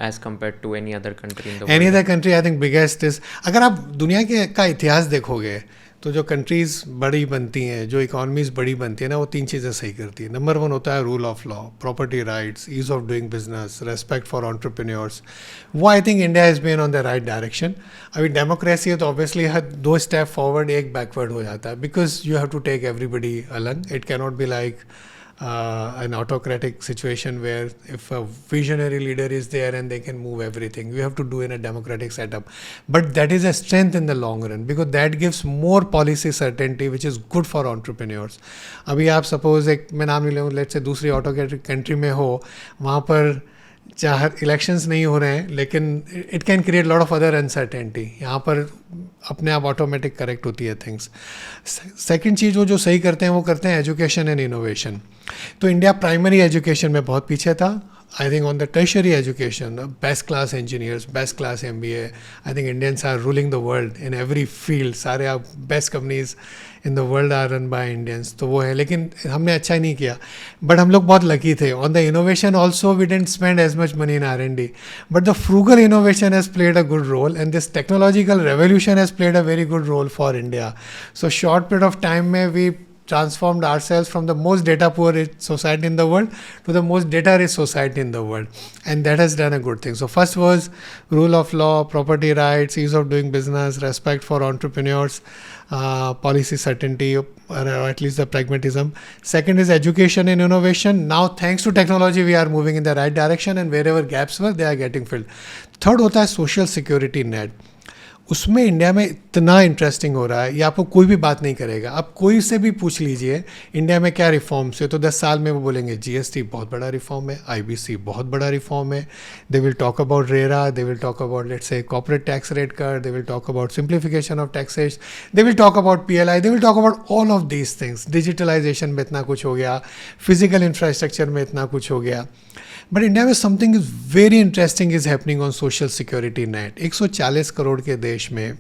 as compared to any other country in the any other country I think biggest is, अगर आप दुनिया के का इतिहास देखोगे तो जो कंट्रीज़ बड़ी बनती हैं, जो इकोनॉमीज़ बड़ी बनती है ना, वो तीन चीज़ें सही करती है। नंबर वन होता है rule of law, property rights, ease of doing business, respect for entrepreneurs. वो I think India has been on the right direction. अभी डेमोक्रेसी है तो ऑब्वियसली हर 2 स्टेप फॉरवर्ड 1 बैकवर्ड हो जाता है, because you have to take everybody अलग। It cannot be like an autocratic situation where if a visionary leader is there and they can move everything, you have to do in a democratic setup. But that is a strength in the long run because that gives more policy certainty which is good for entrepreneurs. अभी आप suppose एक मैं नाम नहीं लूँगा, let's say दूसरी autocratic country में हो, वहाँ पर चाहे इलेक्शंस नहीं हो रहे हैं लेकिन it can create lot of other uncertainty. यहाँ पर अपने आप ऑटोमेटिक करेक्ट होती है थिंग्स। सेकंड चीज़ वो जो सही करते हैं वो करते हैं एजुकेशन एंड इनोवेशन। तो इंडिया प्राइमरी एजुकेशन में बहुत पीछे था। I think on the tertiary education, best class engineers, best class MBA, I think Indians are ruling the world in every field. सारे आप best companies in the world are run by Indians. तो वो है, लेकिन हमने अच्छा नहीं किया, but हम लोग बहुत lucky थे. On the innovation also, we didn't spend as much money in R&D, but the frugal innovation has played a good role, and this technological revolution has played a very good role for India. So short period of time में we transformed ourselves from the most data poor society in the world to the most data rich society in the world, and that has done a good thing. So first was rule of law, property rights, ease of doing business, respect for entrepreneurs, policy certainty, or at least the pragmatism. Second is education and innovation. Now thanks to technology we are moving in the right direction, and wherever gaps were they are getting filled. Third होता है social security net. उसमें India में इतना interesting हो रहा है, ये आपको कोई भी बात नहीं करेगा। आप कोई से भी पूछ लीजिए इंडिया में क्या रिफॉर्म्स है, तो 10 साल में वो बोलेंगे जीएसटी बहुत बड़ा रिफॉर्म है, आईबीसी बहुत बड़ा रिफॉर्म है, they will talk about RERA, they will talk about let's say corporate tax rate cut, they will talk about simplification of taxes, they will talk about PLI, they will talk about all of these things. Digitalization में इतना कुछ हो गया, physical infrastructure में इतना कुछ हो गया, बट इंडिया में something is very interesting is happening on social security net. 140 crore के देश में,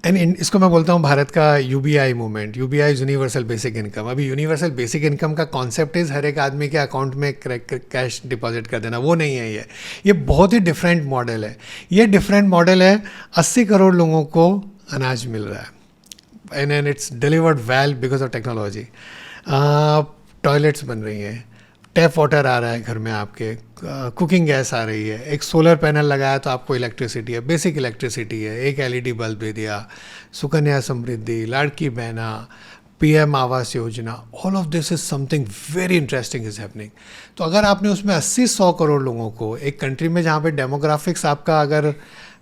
एंड इसको मैं बोलता हूँ भारत का UBI movement. UBI universal basic income. अभी यूनिवर्सल बेसिक इनकम का कॉन्सेप्ट इज़ हर एक आदमी के अकाउंट में कैश डिपॉजिट कर देना, वो नहीं है ये बहुत ही डिफरेंट मॉडल है। ये डिफरेंट मॉडल है, 80 करोड़ लोगों को अनाज मिल रहा है, and it's delivered well because of technology. Toilets बन रही हैं, टैप वाटर आ रहा है घर में आपके, कुकिंग गैस आ रही है, एक सोलर पैनल लगाया तो आपको इलेक्ट्रिसिटी है, बेसिक इलेक्ट्रिसिटी है, एक एलईडी बल्ब दे दिया, सुकन्या समृद्धि, लाड़की बहना, PM Awas Yojana, all of this is something very interesting is happening. तो अगर आपने उसमें 80-100 करोड़ लोगों को एक कंट्री में जहाँ पे डेमोग्राफिक्स आपका अगर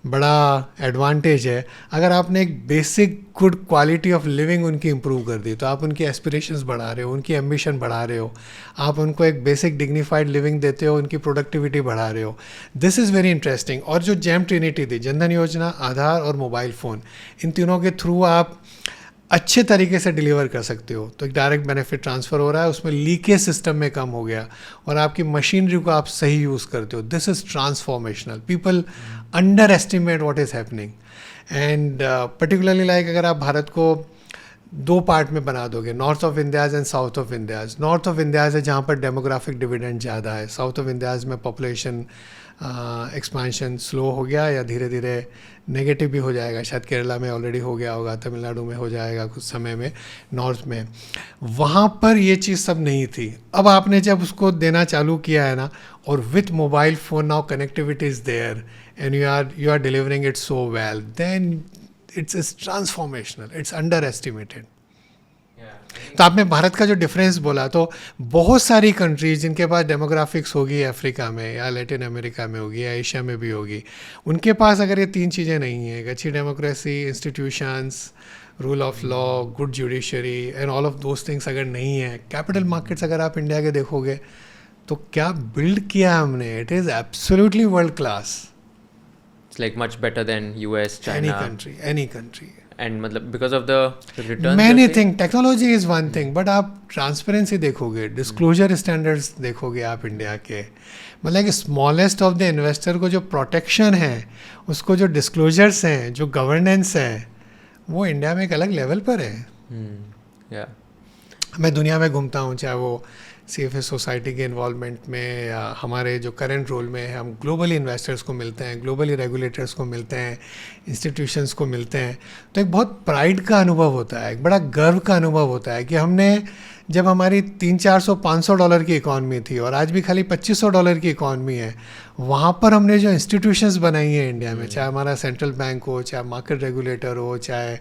बड़ा एडवांटेज है, अगर आपने एक basic good quality of living उनकी इम्प्रूव कर दी, तो आप उनकी एस्पिरेशंस बढ़ा रहे हो, उनकी एम्बिशन बढ़ा रहे हो, आप उनको एक बेसिक डिग्निफाइड लिविंग देते हो, उनकी प्रोडक्टिविटी बढ़ा रहे हो। This is very interesting. और जो जेम ट्रिनिटी थी, जनधन योजना, आधार और मोबाइल फ़ोन, इन तीनों के थ्रू आप अच्छे तरीके से डिलीवर कर सकते हो। तो एक डायरेक्ट बेनिफिट ट्रांसफ़र हो रहा है, उसमें लीकेज सिस्टम में कम हो गया, और आपकी मशीनरी को आप सही यूज़ करते हो। This is transformational. People under estimate what is happening, and particularly like अगर आप भारत को 2 पार्ट में बना दोगे, north of India's and south of India's. North of India's है जहाँ पर डेमोग्राफिक डिविडेंड ज़्यादा है, साउथ ऑफ इंडियाज़ में पॉपुलेशन एक्सपेंशन स्लो हो गया या धीरे धीरे नेगेटिव भी हो जाएगा, शायद केरला में ऑलरेडी हो गया होगा, तमिलनाडु में हो जाएगा कुछ समय में, नॉर्थ में। वहाँ पर ये चीज़ सब नहीं थी। अब आपने जब उसको देना चालू किया है ना, और with mobile phone now connectivity is there and you are delivering it so well, then it's transformational, it's underestimated. तो आपने भारत का जो डिफरेंस बोला, तो बहुत सारी कंट्रीज जिनके पास डेमोग्राफिक्स होगी, अफ्रीका में या लैटिन अमेरिका में होगी या एशिया में भी होगी, उनके पास अगर ये 3 चीज़ें नहीं हैं, अच्छी democracy, institutions, rule of law, good judiciary and all of those things अगर नहीं है, कैपिटल मार्केट्स अगर आप इंडिया के देखोगे तो क्या बिल्ड किया हमने, it is absolutely world class. It's like much better than US, China. Any country. and मतलब because of the returns. Many thing, technology is one thing, but आप ट्रांसपेरेंसी देखोगे, डिस्क्लोजर स्टैंडर्ड्स देखोगे आप इंडिया के, मतलब कि स्मॉलेस्ट ऑफ द इन्वेस्टर को जो प्रोटेक्शन है, उसको जो डिस्क्लोजर्स हैं, जो गवर्नेंस है, वो इंडिया में एक अलग लेवल पर है. Yeah. मैं दुनिया में घूमता हूँ, चाहे वो CFA सोसाइटी के इन्वॉल्वमेंट में या हमारे जो करंट रोल में है, हम ग्लोबली इन्वेस्टर्स को मिलते हैं, ग्लोबली रेगुलेटर्स को मिलते हैं, इंस्टीट्यूशंस को मिलते हैं, तो एक बहुत प्राइड का अनुभव होता है, एक बड़ा गर्व का अनुभव होता है कि हमने, जब हमारी $300-400 की इकॉनमी थी और आज भी खाली $2500 की इकॉनमी है, वहाँ पर हमने जो इंस्टीट्यूशंस बनाई हैं इंडिया में, चाहे हमारा सेंट्रल बैंक हो, चाहे मार्केट रेगुलेटर हो, चाहे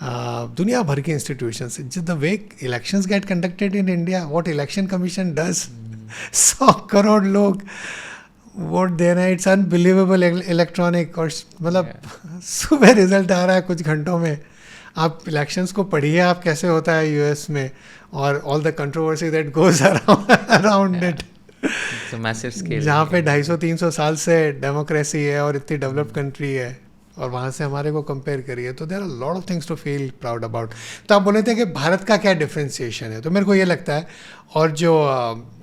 दुनिया भर के institutions, the way elections get conducted in India, what election commission does, 100 crore लोग वोट दे रहे हैं, इट्स अनबिलीवेबल इलेक्ट्रॉनिक, और मतलब सुबह रिजल्ट आ रहा है कुछ घंटों में. आप इलेक्शंस को पढ़िए आप कैसे होता है यूएस में, और all the controversy that goes around it, जहाँ पे 250-300 साल से डेमोक्रेसी है और इतनी डेवलप्ड कंट्री है, और वहाँ से हमारे को कंपेयर करिए, तो there are lot of things to feel proud about. तो आप बोले थे कि भारत का क्या डिफ्रेंशिएशन है, तो मेरे को ये लगता है, और जो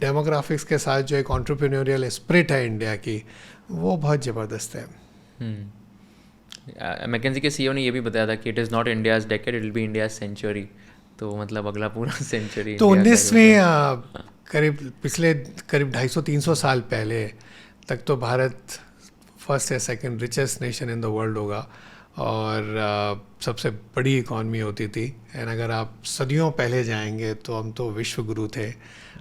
डेमोग्राफिक्स के साथ जो एक एंटरप्रेन्योरियल स्पिरिट है इंडिया की, वो बहुत ज़बरदस्त है. मैकेंजी के सीईओ ने ये भी बताया था कि it is not India's decade, it will be India's century. तो मतलब अगला पूरा सेंचुरी तो 19वीं पिछले करीब 250-300 साल पहले तक तो भारत फर्स्ट या second richest nation in the world होगा, और सबसे बड़ी इकॉनमी होती थी. एंड अगर आप सदियों पहले जाएंगे तो हम तो विश्व गुरु थे,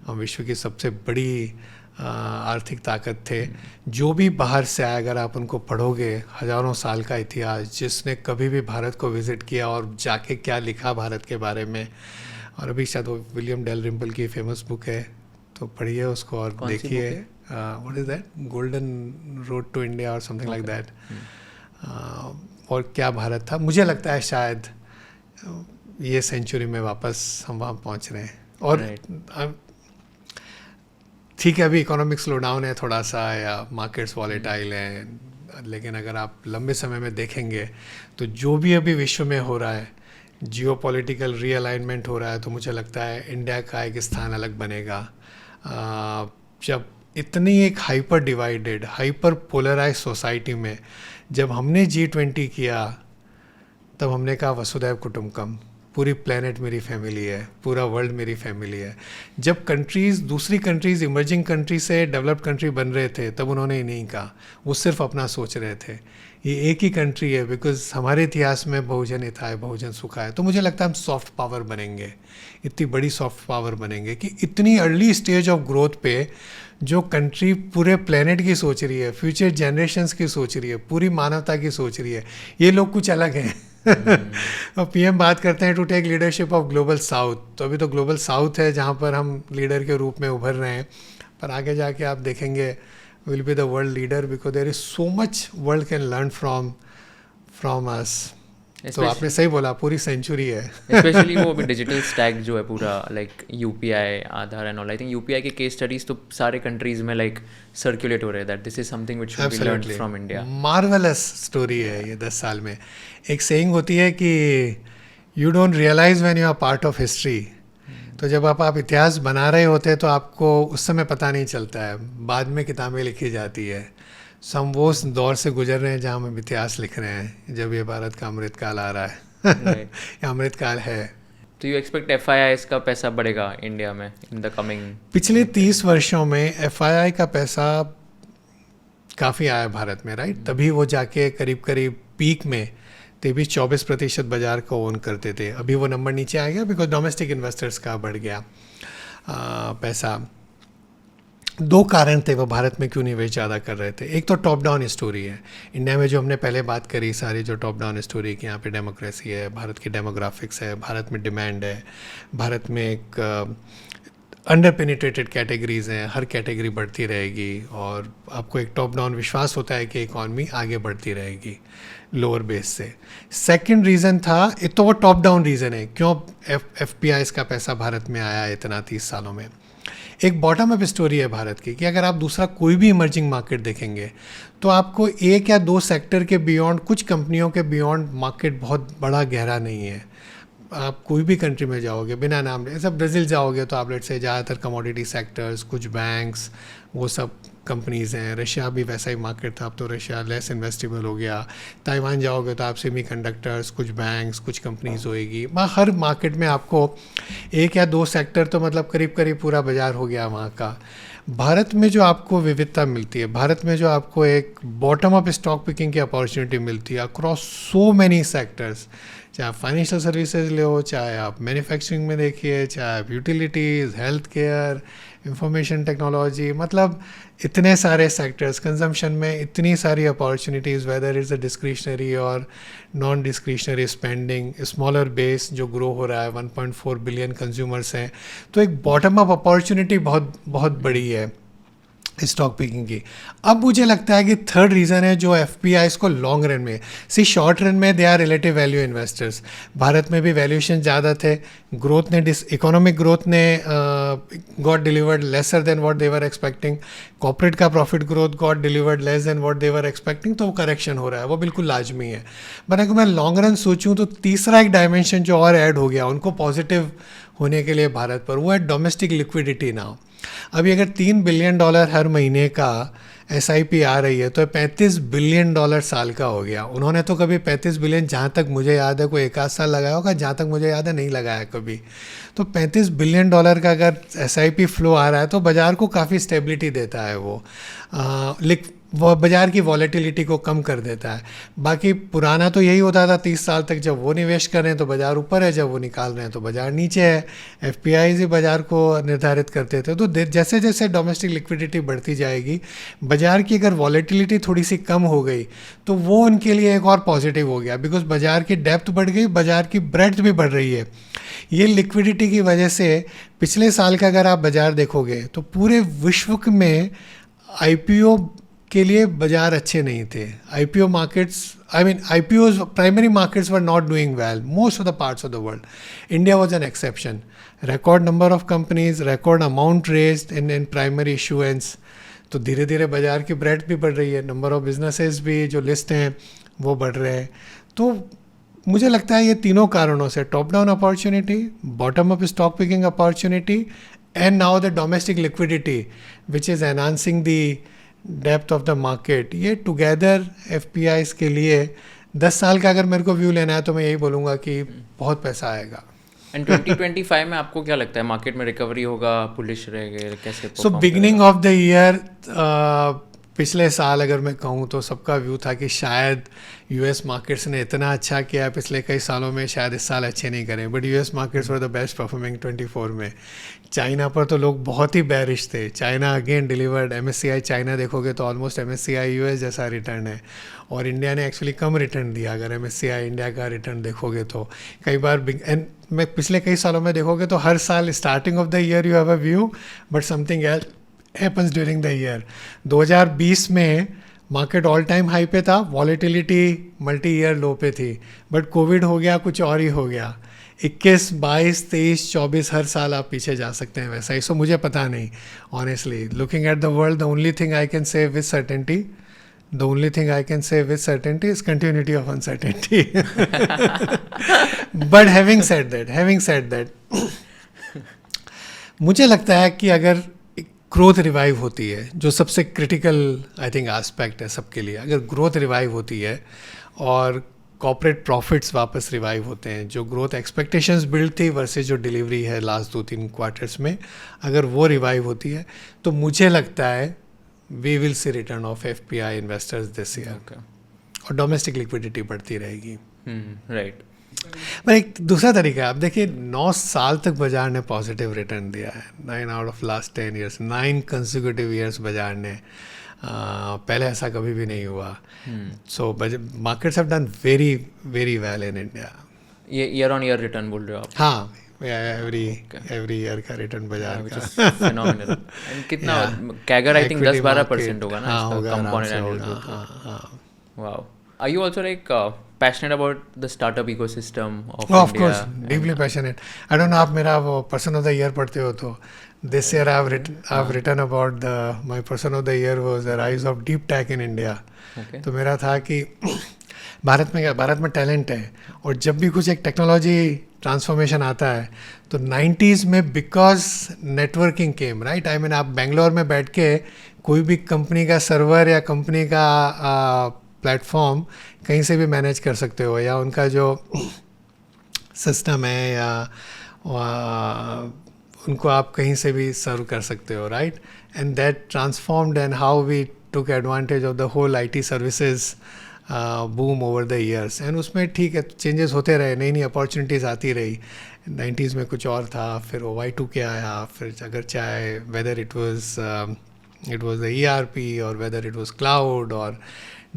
हम विश्व की सबसे बड़ी आर्थिक ताकत थे. जो भी बाहर से आए, अगर आप उनको पढ़ोगे, हज़ारों साल का इतिहास, जिसने कभी भी भारत को विज़िट किया और जाके क्या लिखा भारत के बारे में, और अभी शायद वो विलियम डेलरिम्पल की फेमस बुक है, तो पढ़िए उसको और देखिए, what is that, golden road to India और समथिंग लाइक दैट. और क्या भारत था. मुझे लगता है शायद ये सेंचुरी में वापस हम वहाँ पहुँच रहे हैं. और ठीक है, अभी इकोनॉमिक स्लो डाउन है थोड़ा सा, या मार्केट्स वॉलेटाइल हैं, लेकिन अगर आप लंबे समय में देखेंगे तो जो भी अभी विश्व में हो रहा है, जियोपॉलिटिकल रीअलाइनमेंट हो रहा है, तो मुझे लगता है इंडिया का एक स्थान अलग बनेगा. जब इतनी एक hyper divided, hyper polarise society में जब हमने G20 किया, तब हमने कहा वसुधैव कुटुंबकम, पूरी प्लेनेट मेरी फैमिली है, पूरा वर्ल्ड मेरी फैमिली है. जब कंट्रीज़, दूसरी कंट्रीज़ इमर्जिंग कंट्री से डेवलप्ड कंट्री बन रहे थे, तब उन्होंने ही नहीं कहा, वो सिर्फ अपना सोच रहे थे. ये एक ही कंट्री है, बिकॉज हमारे इतिहास में बहुजन हिता है, बहुजन सुखा है. तो मुझे लगता है हम सॉफ्ट पावर बनेंगे, इतनी बड़ी सॉफ्ट पावर बनेंगे कि इतनी अर्ली स्टेज ऑफ ग्रोथ पे जो कंट्री पूरे प्लेनेट की सोच रही है, फ्यूचर जनरेशन्स की सोच रही है, पूरी मानवता की सोच रही है, ये लोग कुछ अलग हैं. और पीएम बात करते हैं to take leadership of global south, तो अभी तो ग्लोबल साउथ है जहाँ पर हम लीडर के रूप में उभर रहे हैं, पर आगे जाके आप देखेंगे will be the world leader, because there is so much world can learn from us. तो आपने सही बोला, पूरी सेंचुरी है. स्पेशली वो अभी डिजिटल स्टैक जो है पूरा, like UPI, Aadhaar and all. I think UPI के केस स्टडीज तो सारे कंट्रीज में लाइक सर्कुलेट हो रहे हैं, that this is something which should be learned from India. Marvellous story है ये 10 साल में. एक सेइंग होती है कि you don't realise when you are part of history. तो जब आप इतिहास बना रहे होते हैं तो आपको उस समय पता नहीं चलता है, बाद में किताबें लिखी जाती है. हम वो उस दौर से गुजर रहे हैं जहाँ हम इतिहास लिख रहे हैं, जब ये भारत का अमृतकाल आ रहा है. या अमृतकाल है. तो यू एक्सपेक्ट FIIs का पैसा बढ़ेगा इंडिया में इन द कमिंग? पिछले 30 वर्षों में FII का पैसा काफ़ी आया भारत में, राइट. तभी वो जाके करीब पीक में 23-24% बाजार को ओन करते थे. अभी वो नंबर नीचे आ गया बिकॉज डोमेस्टिक इन्वेस्टर्स का बढ़ गया पैसा. 2 कारण थे वो भारत में क्यों निवेश ज़्यादा कर रहे थे. एक तो टॉप डाउन स्टोरी है इंडिया में, जो हमने पहले बात करी सारी, जो टॉप डाउन स्टोरी की, यहाँ पे डेमोक्रेसी है, भारत की डेमोग्राफिक्स है, भारत में डिमांड है, भारत में एक अंडर पेनिट्रेटेड कैटेगरीज हैं, हर कैटेगरी बढ़ती रहेगी, और आपको एक टॉप डाउन विश्वास होता है कि इकॉनमी आगे बढ़ती रहेगी लोअर बेस से. सेकंड रीज़न था, एक तो वो टॉप डाउन रीज़न है क्यों FPIs का पैसा भारत में आया इतना 30 सालों में. एक बॉटम अप स्टोरी है भारत की कि अगर आप दूसरा कोई भी इमर्जिंग मार्केट देखेंगे तो आपको एक या दो सेक्टर के बियॉन्ड, कुछ कंपनियों के बियॉन्ड मार्केट बहुत बड़ा गहरा नहीं है। आप कोई भी कंट्री में जाओगे बिना नाम ले, सब ब्राज़ील जाओगे तो आप लेट से ज़्यादातर कमोडिटी सेक्टर्स, कुछ बैंक्स, वो सब कंपनीज़ हैं। रशिया भी वैसा ही मार्केट था, अब तो रशिया लेस इन्वेस्टेबल हो गया। ताइवान जाओगे तो आप सेमी कंडक्टर्स, कुछ बैंक्स, कुछ कंपनीज होएगी। हर मार्केट में आपको एक या दो सेक्टर तो मतलब करीब करीब पूरा बाज़ार हो गया वहाँ का। भारत में जो आपको विविधता मिलती है, भारत में जो आपको एक बॉटम अप स्टॉक पिकिंग की अपॉर्चुनिटी मिलती है अक्रॉस सो मैनी सेक्टर्स, चाहे आप फाइनेंशियल सर्विसेज ले हो, चाहे आप मैन्युफैक्चरिंग में देखिए, चाहे आप utilities, health care, information technology, मतलब इतने सारे सेक्टर्स, कंजम्पशन में इतनी सारी opportunities, whether is a discretionary और non discretionary spending, smaller base जो ग्रो हो रहा है, 1.4 बिलियन कंज्यूमर्स हैं, तो एक बॉटम अप अपॉर्चुनिटी बहुत बहुत बड़ी है स्टॉक पिकिंग की। अब मुझे लगता है कि थर्ड रीज़न है जो एफपीआईज को लॉन्ग रन में, शॉर्ट रन में they are relative value investors. Bharat में भी वैल्यूएशन ज़्यादा थे, ग्रोथ ने इकोनॉमिक ग्रोथ ने got delivered lesser than what they were expecting, corporate का profit growth got delivered less than what they were expecting, तो वो करेक्शन हो रहा है, वो बिल्कुल लाजमी है। बट अगर मैं लॉन्ग रन सोचूं तो तीसरा एक डायमेंशन जो और ऐड हो गया उनको पॉजिटिव होने के लिए भारत पर, वो है डोमेस्टिक लिक्विडिटी नाउ। अभी अगर $3 बिलियन हर महीने का SIP आ रही है तो 35 बिलियन डॉलर साल का हो गया। उन्होंने तो कभी 35 बिलियन, जहाँ तक मुझे याद है, कोई एक आध साल लगाया होगा, जहाँ तक मुझे याद है नहीं लगाया कभी। तो 35 बिलियन डॉलर का अगर SIP फ्लो आ रहा है तो बाज़ार को काफ़ी स्टेबिलिटी देता है वो बाज़ार की वॉलेटिलिटी को कम कर देता है। बाकी पुराना तो यही होता था 30 साल तक, जब वो निवेश कर रहे हैं तो बाज़ार ऊपर है, जब वो निकाल रहे हैं तो बाज़ार नीचे है। एफपीआईज ही बाज़ार को निर्धारित करते थे। तो जैसे जैसे डोमेस्टिक लिक्विडिटी बढ़ती जाएगी, बाज़ार की अगर वॉलेटिलिटी थोड़ी सी कम हो गई तो वो उनके लिए एक और पॉजिटिव हो गया, बिकॉज बाज़ार की डेप्थ बढ़ गई, बाज़ार की ब्रेड्थ भी बढ़ रही है। ये लिक्विडिटी की वजह से पिछले साल का अगर आप बाज़ार देखोगे तो पूरे विश्व में IPO के लिए बाजार अच्छे नहीं थे। IPO markets, IPOs, primary markets were not doing well most of the parts of the world. India was an exception. Record number of companies, record amount raised in primary issuance. तो धीरे धीरे बाजार की ब्रेड्थ भी बढ़ रही है, number of businesses भी जो लिस्ट हैं वो बढ़ रहे हैं। तो मुझे लगता है ये तीनों कारणों से, top down opportunity, bottom up stock picking opportunity, and now the domestic liquidity which is enhancing the depth of the market, ये टुगेदर एफपीआईज के लिए 10 साल का अगर मेरे को व्यू लेना है तो मैं यही बोलूँगा कि बहुत पैसा आएगा। एंड 2025 में आपको क्या लगता है, मार्केट में रिकवरी होगा, बुलिश रहेगा, कैसे? सो बिगनिंग ऑफ द ईयर, पिछले साल अगर मैं कहूँ तो सबका व्यू था कि शायद US मार्केट्स ने इतना अच्छा किया है पिछले कई सालों में, शायद इस साल अच्छे नहीं करें। But US markets were the best performing 24 में। चाइना पर तो लोग बहुत ही बेरिश थे। China again delivered, MSCI China देखोगे तो ऑलमोस्ट MSCI US जैसा रिटर्न है, और इंडिया ने एक्चुअली कम रिटर्न दिया। अगर MSCI इंडिया का रिटर्न देखोगे तो कई बार, एंड मैं पिछले कई सालों में देखोगे तो हर साल starting of the year you have a view but something else happens during the year. 2020 में मार्केट ऑल टाइम हाई पे था, वॉलेटिलिटी मल्टी ईयर लो पे थी, बट कोविड हो गया, कुछ और ही हो गया। 21, 22, 23, 24 हर साल आप पीछे जा सकते हैं वैसा ही। सो मुझे पता नहीं, honestly looking at the world, the only thing I can say with certainty, the only thing I can say with certainty is continuity of uncertainty. But having said that, मुझे लगता है कि अगर ग्रोथ रिवाइव होती है, जो सबसे critical I think aspect है सबके लिए, अगर ग्रोथ रिवाइव होती है और कॉर्पोरेट प्रॉफिट्स वापस रिवाइव होते हैं, जो ग्रोथ एक्सपेक्टेशंस बिल्ड थी वर्सेस जो डिलीवरी है लास्ट 2-3 क्वार्टर्स में, अगर वो रिवाइव होती है तो मुझे लगता है we will see return of FPI investors this year. Okay. और डोमेस्टिक लिक्विडिटी बढ़ती रहेगी। राइट। पर एक दूसरा तरीका है, आप देखिए 9 साल तक बाजार ने पॉजिटिव रिटर्न दिया है। 9 out of last 10 years, 9 consecutive years बाजार ने, पहले ऐसा कभी भी नहीं हुआ। सो markets have done very very well in India. ये ईयर ऑन ईयर रिटर्न बोल रहे हो आप? हाँ, एवरी ईयर का रिटर्न बाजार का फिनोमिनल। एंड कितना कैगर, आई थिंक 10-12% होगा ना इसका compound annual growth. Wow. Are you also like passionate about the startup ecosystem of Oh, of India. course, deeply passionate. I don't know आप मेरा वो person of the year पढ़ते हो तो this year I've written about my person of the year was the rise of deep tech in India. Okay. तो मेरा था कि भारत में टैलेंट है और जब भी कुछ एक टेक्नोलॉजी ट्रांसफॉर्मेशन आता है तो 90s में because networking came right I mean आप बेंगलोर में बैठ के कोई भी कंपनी का सर्वर या कंपनी का प्लेटफॉर्म कहीं से भी मैनेज कर सकते हो या उनका जो सिस्टम है या उनको आप कहीं से भी सर्व कर सकते हो right and that transformed and how we took advantage of the whole IT services boom over the years and उसमें ठीक है चेंजेस होते रहे नई नई अपॉर्चुनिटीज़ आती रही 90s में कुछ और था फिर Y2K आया फिर अगर चाहे whether it was the ERP or whether it was cloud or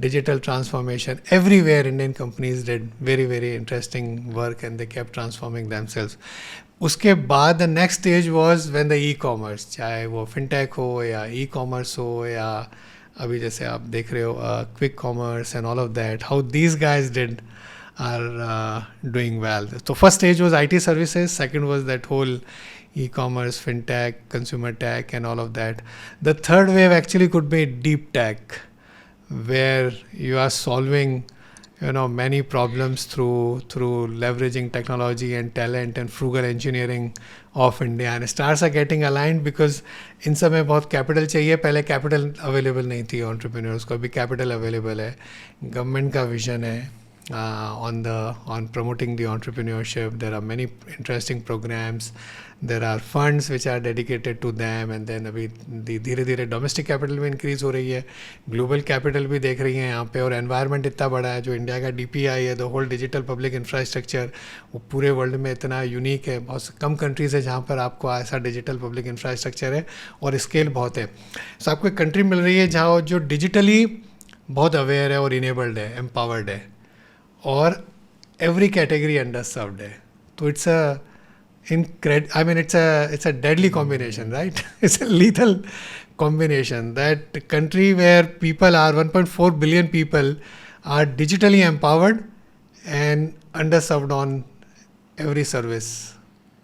digital transformation, everywhere Indian companies did very very interesting work and they kept transforming themselves. उसके बाद the next stage was when the e-commerce, चाहे वो fintech हो या e-commerce हो या अभी जैसे आप देख रहे हो quick commerce and all of that, how these guys are doing well. So first stage was IT services, second was that whole e-commerce, fintech, consumer tech and all of that. The third wave actually could be deep tech, where you are solving many problems through leveraging technology and talent and frugal engineering of India, and stars are getting aligned because इन सब में बहुत capital चाहिए. पहले capital available नहीं थी entrepreneurs को, अभी capital available है. गवर्नमेंट का विजन है on promoting the entrepreneurship. There are many interesting programs. There are funds which are dedicated to them, and then अभी धीरे धीरे डोमेस्टिक कैपिटल भी इंक्रीज हो रही है, ग्लोबल कैपिटल भी देख रही है यहाँ पे, और एनवायरनमेंट इतना बड़ा है. जो इंडिया का DPI है, the whole digital public infrastructure, वो पूरे वर्ल्ड में इतना यूनिक है. बहुत कम कंट्रीज़ है जहाँ पर आपको ऐसा डिजिटल पब्लिक इंफ्रास्ट्रक्चर है और स्केल बहुत है. सो आपको एक कंट्री मिल रही है जहाँ जो डिजिटली बहुत अवेयर है और इनेबल्ड है, एम्पावर्ड है, और every category underserved है. तो it's a deadly combination, right? It's a lethal combination. That country where people are 1.4 billion people are digitally empowered and underserved on every service.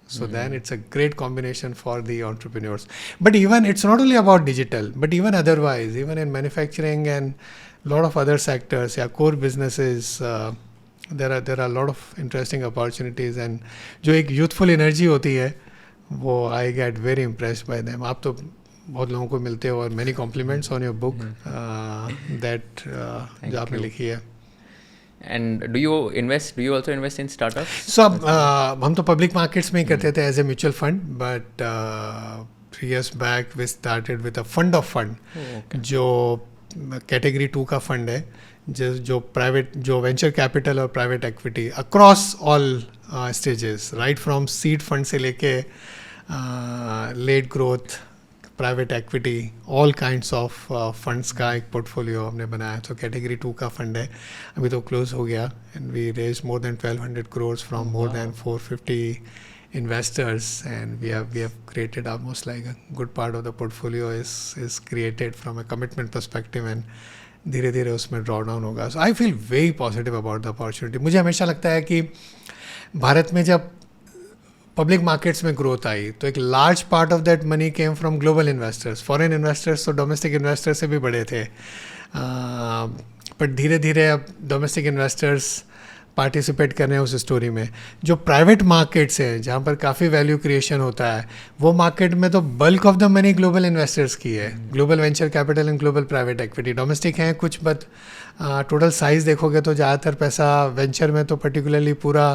So then it's a great combination for the entrepreneurs. But even it's not only about digital, but even otherwise, even in manufacturing and a lot of other sectors, core businesses, there are a lot of interesting opportunities. And जो एक youthful energy होती है, वो I get very impressed by them. आप तो बहुत लोगों को मिलते हो, और many compliments on your book that जो आपने लिखी है. And do you also invest in startups? So हम तो public markets में ही करते थे as a mutual fund, but 3 years back we started with a fund of fund, जो category 2 का fund है, जो प्राइवेट, जो वेंचर कैपिटल और private equity across all stages, right from seed fund से लेके late growth, private equity, all kinds of funds का एक पोर्टफोलियो हमने बनाया. तो कैटेगरी 2 का फंड है, अभी तो क्लोज हो गया, and we raise more than 1200 crores from more than 450 investors, and we have created almost like a good part of the portfolio is created from a commitment perspective, and धीरे धीरे उसमें draw down होगा. So I feel very positive about the opportunity. मुझे हमेशा लगता है कि भारत में जब पब्लिक मार्केट्स में ग्रोथ आई तो एक large part of that money came from global investors. Foreign investors तो डोमेस्टिक इन्वेस्टर्स से भी बड़े थे, बट धीरे धीरे अब डोमेस्टिक इन्वेस्टर्स पार्टिसिपेट कर रहे हैं उस स्टोरी में. जो प्राइवेट मार्केट्स हैं जहाँ पर काफ़ी वैल्यू क्रिएशन होता है, वो मार्केट में तो bulk of the money global investors की है. Global venture capital and global private equity domestic हैं कुछ, बट टोटल साइज़ देखोगे तो ज़्यादातर पैसा वेंचर में तो पर्टिकुलरली पूरा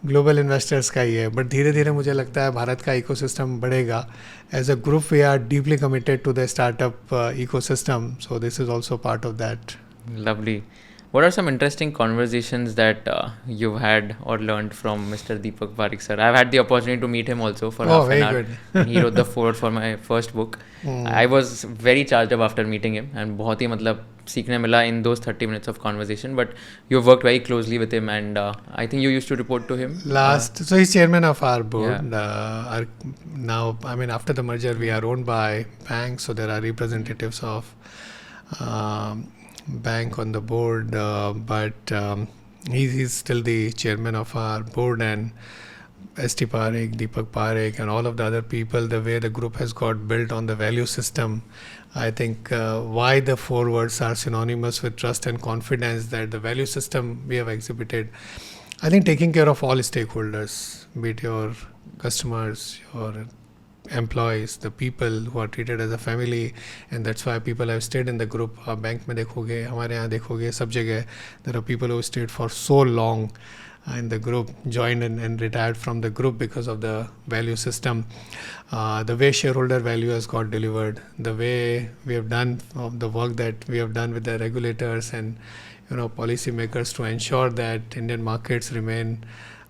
ग्लोबल इन्वेस्टर्स का ही है. बट धीरे धीरे मुझे लगता है भारत का इकोसिस्टम बढ़ेगा. As a group we are deeply committed to the startup ecosystem, so this is also part of that. Lovely. What are some interesting conversations that you've had or learned from Mr. Deepak Parekh sir? I've had the opportunity to meet him also for half an hour. And he wrote the foreword for my first book. I was very charged up after meeting him, and बहुत ही मतलब सीखने मिला in those 30 minutes of conversation. But you've worked very closely with him, and I think you used to report to him. So he's chairman of our board. Now, I mean, after the merger, we are owned by banks, so there are representatives of bank on the board, but He's still the chairman of our board, and S.T. Parekh, Deepak Parekh, and all of the other people, the way the group has got built on the value system, I think why the four words are synonymous with trust and confidence, that the value system we have exhibited, I think taking care of all stakeholders, be it your customers, your employees, the people who are treated as a family, and that's why people have stayed in the group. आप bank में देखोगे, हमारे यहाँ देखोगे, सब जगह there are people who stayed for so long in the group, joined and retired from the group because of the value system. The way shareholder value has got delivered, the way we have done of the work that we have done with the regulators and policy makers to ensure that Indian markets remain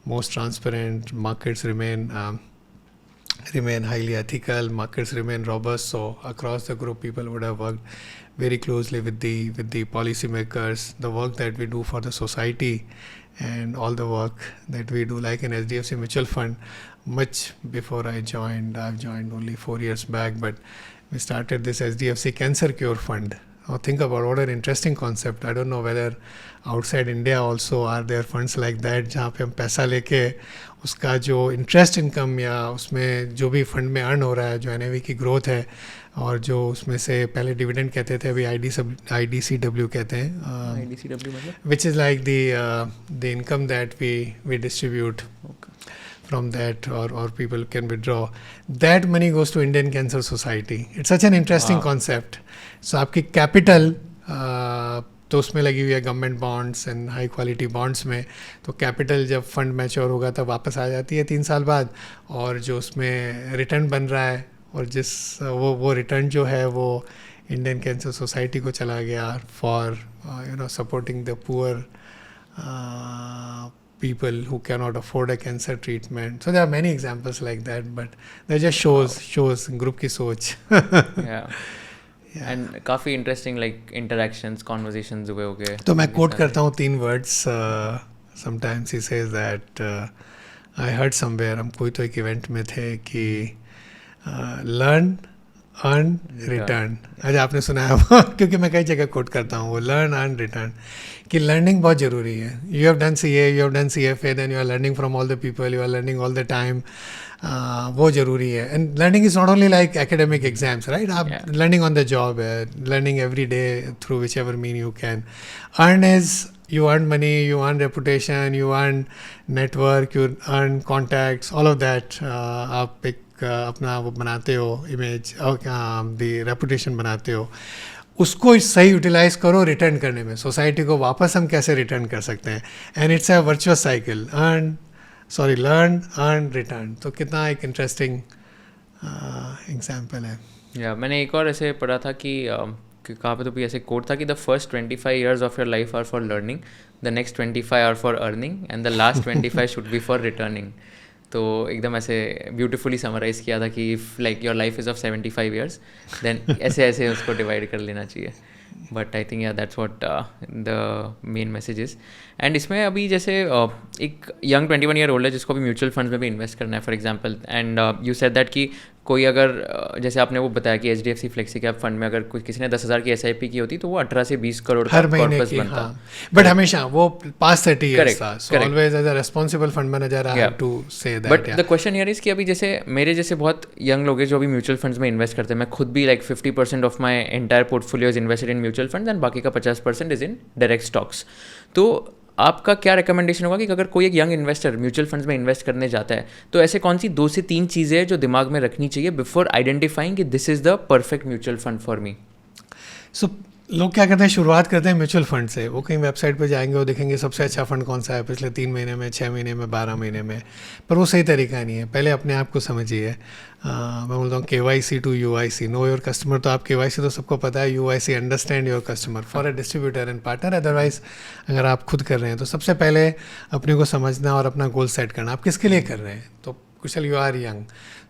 most transparent, markets remain highly ethical, markets remain robust. So across the group, people would have worked very closely with the policy makers. The work that we do for the society and all the work that we do, like in SDFC Mutual Fund, much before I joined. I've joined only 4 years back, but we started this SDFC Cancer Cure Fund. Now think about what an interesting concept. I don't know whether outside India also are there funds like that, जहाँ पे हम पैसा लेके उसका जो interest income या उसमें जो भी फंड में अर्न हो रहा है, जो NAV की ग्रोथ है, और जो उसमें से पहले डिविडेंड कहते थे, अभी IDCW कहते हैं, IDCW मतलब which is like the income that we distribute. Okay. From that, or people can withdraw. That money goes to Indian Cancer Society. It's such an interesting concept. So आपकी capital तो उसमें लगी हुई है government bonds and high quality bonds में, तो capital जब fund mature होगा तब वापस आ जाती है 3 साल बाद, और जो उसमें रिटर्न बन रहा है और जिस वो रिटर्न जो है वो इंडियन कैंसर सोसाइटी को चला गया for supporting the poor people who cannot afford a cancer treatment. So there are many examples like that, but that just shows group की सोच. Yeah. And काफ़ी interesting like interactions, conversations हुए होंगे. तो मैं quote करता हूँ 3 words. Sometimes he says that I heard somewhere, हम कोई तो एक event में थे कि learn, earn, return. आज आपने सुना है क्योंकि मैं कई जगह कोट करता हूँ वो learn, earn, return, कि लर्निंग बहुत ज़रूरी है. You have done CA, you have done CFA, then you are learning from all the people, you are learning all the time. वो ज़रूरी है. And learning is not only like academic exams, right? आप learning on the job है, learning every day through whichever mean you can. Earn is you earn money, you earn reputation, you earn network, you earn contacts, all of that. आप एक अपना वो बनाते हो image, दी reputation बनाते हो, उसको सही यूटिलाइज करो रिटर्न करने में. सोसाइटी को वापस हम कैसे रिटर्न कर सकते हैं, and it's a virtuous cycle. Learn, earn, return. तो कितना एक इंटरेस्टिंग एग्जाम्पल है. मैंने एक और ऐसे पढ़ा था कि कहाँ पे तो भी ऐसे कोट था कि the first 25 years of your life are for learning, the next 25 are for earning, and the last 25 should be for returning. तो एकदम ऐसे ब्यूटीफुली समराइज़ किया था कि if like your life is of 75 years then ऐसे ऐसे उसको divide कर लेना चाहिए. But I think yeah that's what the main message is. And इसमें अभी जैसे एक यंग 21 year old है जिसको भी म्यूचुअल फंड्स में भी इन्वेस्ट करना है for example, and you said that कि कोई अगर जैसे आपने वो बताया कि HDFC फ्लेक्सी कैप फंड में अगर किसी ने 10,000 की SIP की होती तो वो 18 से 20 करोड़ हर महीने की बनता. बट हमेशा वो पास्ट 30 years था. So always as a responsible fund manager I have to say that. But the question here is कि अभी जैसे मेरे जैसे बहुत यंग लोग हैं जो अभी म्यूचुअल फंड्स में इन्वेस्ट करते हैं. मैं खुद भी like 50% of my entire portfolio is invested in mutual funds and बाकी का 50% इज इन डायरेक्ट स्टॉक्स. तो आपका क्या रिकमेंडेशन होगा कि अगर कोई एक यंग इन्वेस्टर म्यूचुअल फंड्स में इन्वेस्ट करने जाता है तो ऐसे कौन सी 2 से 3 चीज़ें हैं जो दिमाग में रखनी चाहिए बिफोर आइडेंटिफाइंग कि this is the perfect mutual fund for me? So लोग क्या करते हैं, शुरुआत करते हैं म्यूचुअल फंड से. वो कहीं वेबसाइट पे जाएंगे और देखेंगे सबसे अच्छा फंड कौन सा है पिछले 3 महीने में, 6 महीने में, 12 महीने में. पर वो सही तरीका नहीं है. पहले अपने आप को समझिए. मैं बोलता हूँ KYC to UIC, know your customer. तो आप KYC तो सबको पता है, UIC understand your customer for a distributor and partner. Otherwise अगर आप खुद कर रहे हैं तो सबसे पहले अपने को समझना और अपना गोल सेट करना, आप किसके लिए कर रहे हैं. तो कुशल यू आर यंग,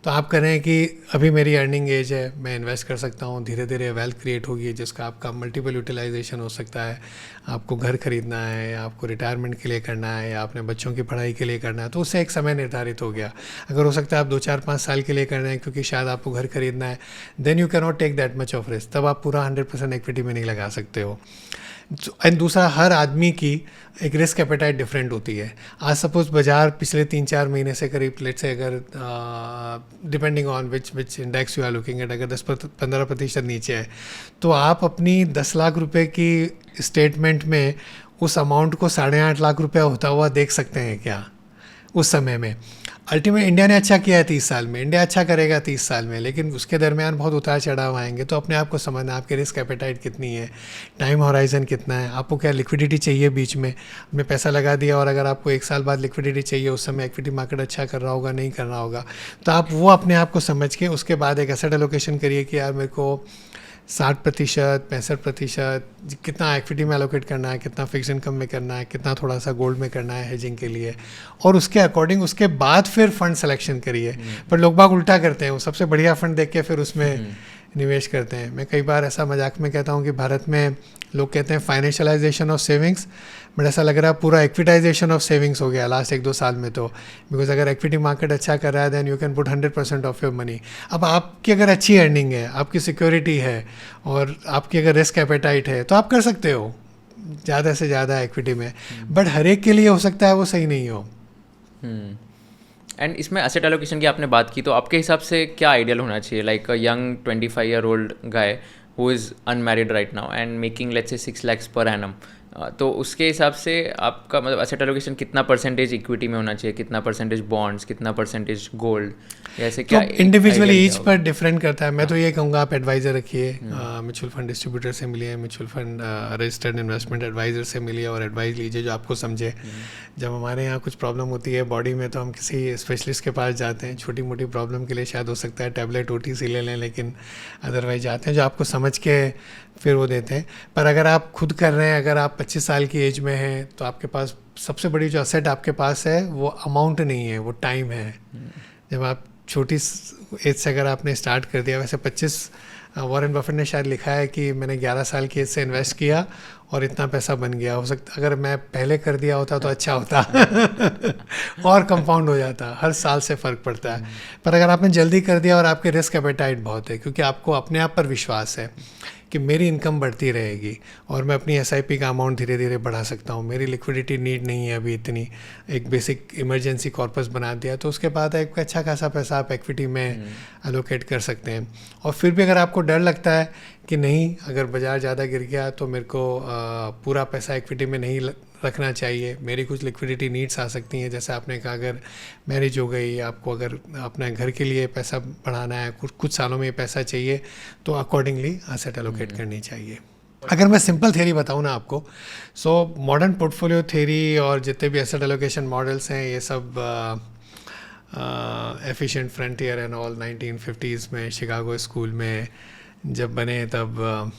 तो आप कर रहे हैं कि अभी मेरी अर्निंग एज है, मैं इन्वेस्ट कर सकता हूँ, धीरे धीरे वेल्थ क्रिएट होगी जिसका आपका मल्टीपल यूटिलाइजेशन हो सकता है। आपको घर खरीदना है, या आपको रिटायरमेंट के लिए करना है, या अपने बच्चों की पढ़ाई के लिए करना है, तो उससे एक समय निर्धारित हो गया। अगर हो सकता है आप 2 4 5 साल के लिए कर रहे हैं क्योंकि शायद आपको घर खरीदना है, then you can not take that much of risk, तब आप पूरा 100% इक्विटी में नहीं लगा सकते हो। एंड दूसरा, हर आदमी की एक रिस्क एपेटाइट डिफरेंट होती है। आज सपोज बाजार पिछले 3 4 महीने से करीब, लेट से अगर depending on which index you are looking at, अगर 10-15% नीचे है, तो आप अपनी 10 लाख रुपए की स्टेटमेंट में उस अमाउंट को 8.5 लाख रुपया होता हुआ देख सकते हैं क्या उस समय में? अल्टीमेट इंडिया ने अच्छा किया है 30 साल में, इंडिया अच्छा करेगा 30 साल में, लेकिन उसके दरमियान बहुत उतार चढ़ाव आएंगे। तो अपने आप को समझना, आपके रिस्क एपेटाइट कितनी है, टाइम होराइजन कितना है, आपको क्या लिक्विडिटी चाहिए, बीच में आपने पैसा लगा दिया और अगर आपको 1 साल बाद लिक्विडिटी चाहिए, उस समय इक्विटी मार्केट अच्छा कर रहा होगा, नहीं कर रहा होगा, तो आप वो अपने आप को समझ के उसके बाद एक एसेट एलोकेशन करिए कि यार मेरे को 60%, 65% कितना इक्विटी में एलोकेट करना है, कितना फिक्स इनकम में करना है, कितना थोड़ा सा गोल्ड में करना है हेजिंग के लिए, और उसके अकॉर्डिंग उसके बाद फिर फंड सिलेक्शन करिए। पर लोग बाग उल्टा करते हैं, वो सबसे बढ़िया फंड देख के फिर उसमें निवेश करते हैं। मैं कई बार ऐसा मजाक में कहता हूँ कि भारत में लोग कहते हैं फाइनेंशियलाइजेशन ऑफ सेविंग्स, बट ऐसा लग रहा है पूरा इक्विटाइजेशन ऑफ सेविंग्स हो गया लास्ट 1-2 साल में। तो बिकॉज अगर इक्विटी मार्केट अच्छा कर रहा है then you can put 100% of your money. अब आपकी अगर अच्छी अर्निंग है, आपकी सिक्योरिटी है और आपकी अगर रिस्क एपेटाइट है तो आप कर सकते हो ज़्यादा से ज़्यादा इक्विटी में, बट हर एक के लिए हो सकता है वो सही नहीं हो। एंड इसमें एसेट एलोकेशन की आपने बात की, तो आपके हिसाब से क्या आइडियल होना चाहिए? Like a young 25-year-old guy who is unmarried right now and making let's say 6 lakhs per annum, तो उसके हिसाब से आपका मतलब एसेट एलोकेशन कितना परसेंटेज इक्विटी में होना चाहिए, कितना परसेंटेज बॉन्ड्स, कितना परसेंटेज गोल्ड, ऐसे क्या? तो इंडिविजुअली ईच पर डिफरेंट करता है। मैं तो ये कहूँगा आप एडवाइज़र रखिए, म्यूचुअल फंड डिस्ट्रीब्यूटर से मिलिए, mutual fund registered investment adviser से मिलिए और एडवाइस लीजिए जो आपको समझे। जब हमारे यहाँ कुछ प्रॉब्लम होती है बॉडी में तो हम किसी स्पेशलिस्ट के पास जाते हैं। छोटी मोटी प्रॉब्लम के लिए शायद हो सकता है टैबलेट OTC ले लें, लेकिन अदरवाइज जाते हैं जो आपको समझ के फिर वो देते हैं। पर अगर आप खुद कर रहे हैं, अगर आप 25 साल की एज में हैं, तो आपके पास सबसे बड़ी जो असेट आपके पास है वो अमाउंट नहीं है, वो टाइम है। जब आप छोटी एज से अगर आपने स्टार्ट कर दिया, वैसे 25 वॉरेन बफेट ने शायद लिखा है कि मैंने 11 साल की एज से इन्वेस्ट किया और इतना पैसा बन गया। हो सकता अगर मैं पहले कर दिया होता तो अच्छा होता और कंपाउंड हो जाता, हर साल से फ़र्क पड़ता है। पर अगर आपने जल्दी कर दिया और आपके रिस्क एपेटाइट बहुत है, क्योंकि आपको अपने आप पर विश्वास है कि मेरी इनकम बढ़ती रहेगी और मैं अपनी SIP का अमाउंट धीरे धीरे बढ़ा सकता हूँ, मेरी लिक्विडिटी नीड नहीं है अभी इतनी, एक बेसिक इमरजेंसी कॉर्पस बना दिया, तो उसके बाद एक अच्छा खासा पैसा आप इक्विटी में एलोकेट कर सकते हैं। और फिर भी अगर आपको डर लगता है कि नहीं, अगर बाज़ार ज़्यादा गिर गया तो मेरे को पूरा पैसा इक्विटी में नहीं रखना चाहिए, मेरी कुछ लिक्विडिटी नीड्स आ सकती हैं, जैसे आपने कहा अगर मैरिज हो गई, आपको अगर अपने घर के लिए पैसा बढ़ाना है, कुछ सालों में ये पैसा चाहिए, तो अकॉर्डिंगली एसेट एलोकेट करनी चाहिए। अगर मैं सिंपल थ्योरी बताऊँ ना आपको, सो मॉडर्न पोर्टफोलियो थ्योरी और जितने भी एसेट एलोकेशन मॉडल्स हैं ये सब efficient frontier and all 1950s में शिकागो स्कूल में जब बने तब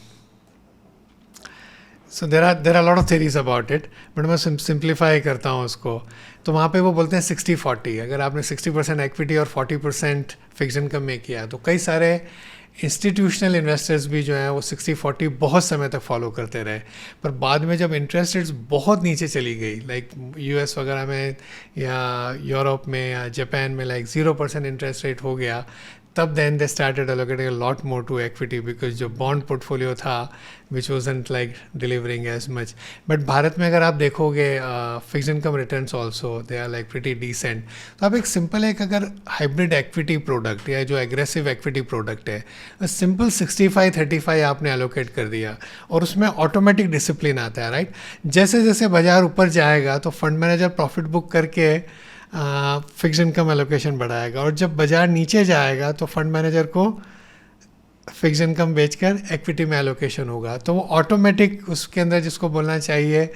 so there are lot of theories about it, but मैं सिंप्लीफाई करता हूँ उसको। तो वहाँ पे वो बोलते हैं 60-40, अगर आपने 60% इक्विटी और 40% फिक्स इनकम में किया, तो कई सारे इंस्टीट्यूशनल इन्वेस्टर्स भी जो हैं वो 60-40 बहुत समय तक फॉलो करते रहे। पर बाद में जब इंटरेस्ट रेट्स बहुत नीचे चली गई, लाइक US वगैरह में या यूरोप में या जापान में लाइक 0% इंटरेस्ट रेट हो गया, तब then they started allocating a lot more to equity, because जो बॉन्ड पोर्टफोलियो था which wasn't like delivering as much। But Bharat में अगर आप देखोगे fixed income returns also they are like pretty decent. तो आप एक सिंपल एक अगर हाइब्रिड एक्विटी प्रोडक्ट या जो एग्रेसिव एक्विटी प्रोडक्ट है, सिंपल 65-35 आपने एलोकेट कर दिया और उसमें ऑटोमेटिक डिसिप्लिन आता है, राइट। जैसे जैसे बाजार ऊपर जाएगा तो फंड मैनेजर प्रॉफिट बुक करके फिक्स इनकम एलोकेशन बढ़ाएगा, और जब बाजार नीचे जाएगा तो फंड मैनेजर को फिक्स इनकम बेचकर इक्विटी में एलोकेशन होगा। तो वो ऑटोमेटिक उसके अंदर जिसको बोलना चाहिए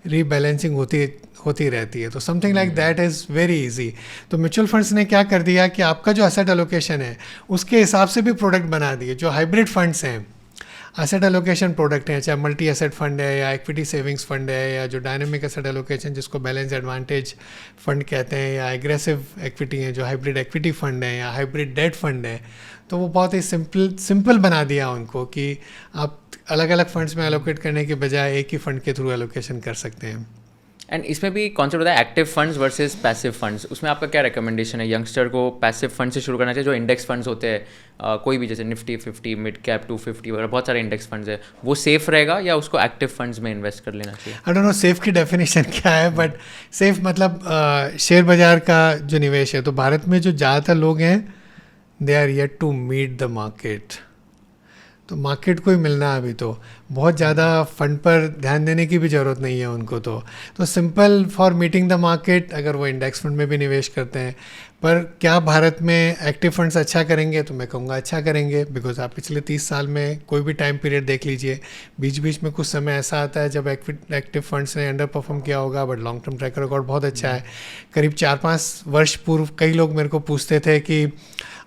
रीबैलेंसिंग होती रहती है। तो something like that is very easy. तो म्यूचुअल फंड्स ने क्या कर दिया कि आपका जो एसेट एलोकेशन है उसके हिसाब से भी प्रोडक्ट बना दिए। जो हाइब्रिड फंड्स हैं, एसेट एलोकेशन प्रोडक्ट हैं, चाहे मल्टी एसेट फंड है या इक्विटी सेविंग्स फंड है या जो डायनेमिक एसेट एलोकेशन जिसको बैलेंस एडवांटेज फंड कहते हैं, या एग्रेसिव इक्विटी हैं जो हाइब्रिड इक्विटी फंड है या हाइब्रिड डेट फंड है, तो वो बहुत ही सिंपल बना दिया उनको कि आप अलग अलग फंड्स में एलोकेट करने के बजाय एक ही फंड के थ्रू एलोकेशन कर सकते हैं। एंड इसमें भी कॉन्सेप्ट होता है active funds versus passive funds, उसमें आपका क्या रिकमेंडेशन है? यंगस्टर को पैसिव फंड से शुरू करना चाहिए जो इंडेक्स फंड्स होते हैं, कोई भी जैसे निफ्टी 50, मिड कैप 250 वगैरह बहुत सारे इंडेक्स फंड्स है, वो सेफ रहेगा या उसको एक्टिव फंड्स में इन्वेस्ट कर लेना चाहिए? आई डोंट नो सेफ की डेफिनेशन क्या है, बट सेफ मतलब शेयर बाजार का जो निवेश है, तो भारत में जो ज़्यादातर लोग हैं they are yet to meet the market, तो मार्केट को ही मिलना है अभी, तो बहुत ज़्यादा फंड पर ध्यान देने की भी ज़रूरत नहीं है उनको, तो simple for meeting the market अगर वो इंडेक्स फंड में भी निवेश करते हैं। पर क्या भारत में एक्टिव फंड्स अच्छा करेंगे? तो मैं कहूँगा अच्छा करेंगे, बिकॉज आप पिछले 30 साल में कोई भी टाइम पीरियड देख लीजिए, बीच बीच में कुछ समय ऐसा आता है जब एक्टिव फंड्स ने अंडर परफॉर्म किया होगा, but long term track record बहुत अच्छा है। करीब 4-5 वर्ष पूर्व कई लोग मेरे को पूछते थे कि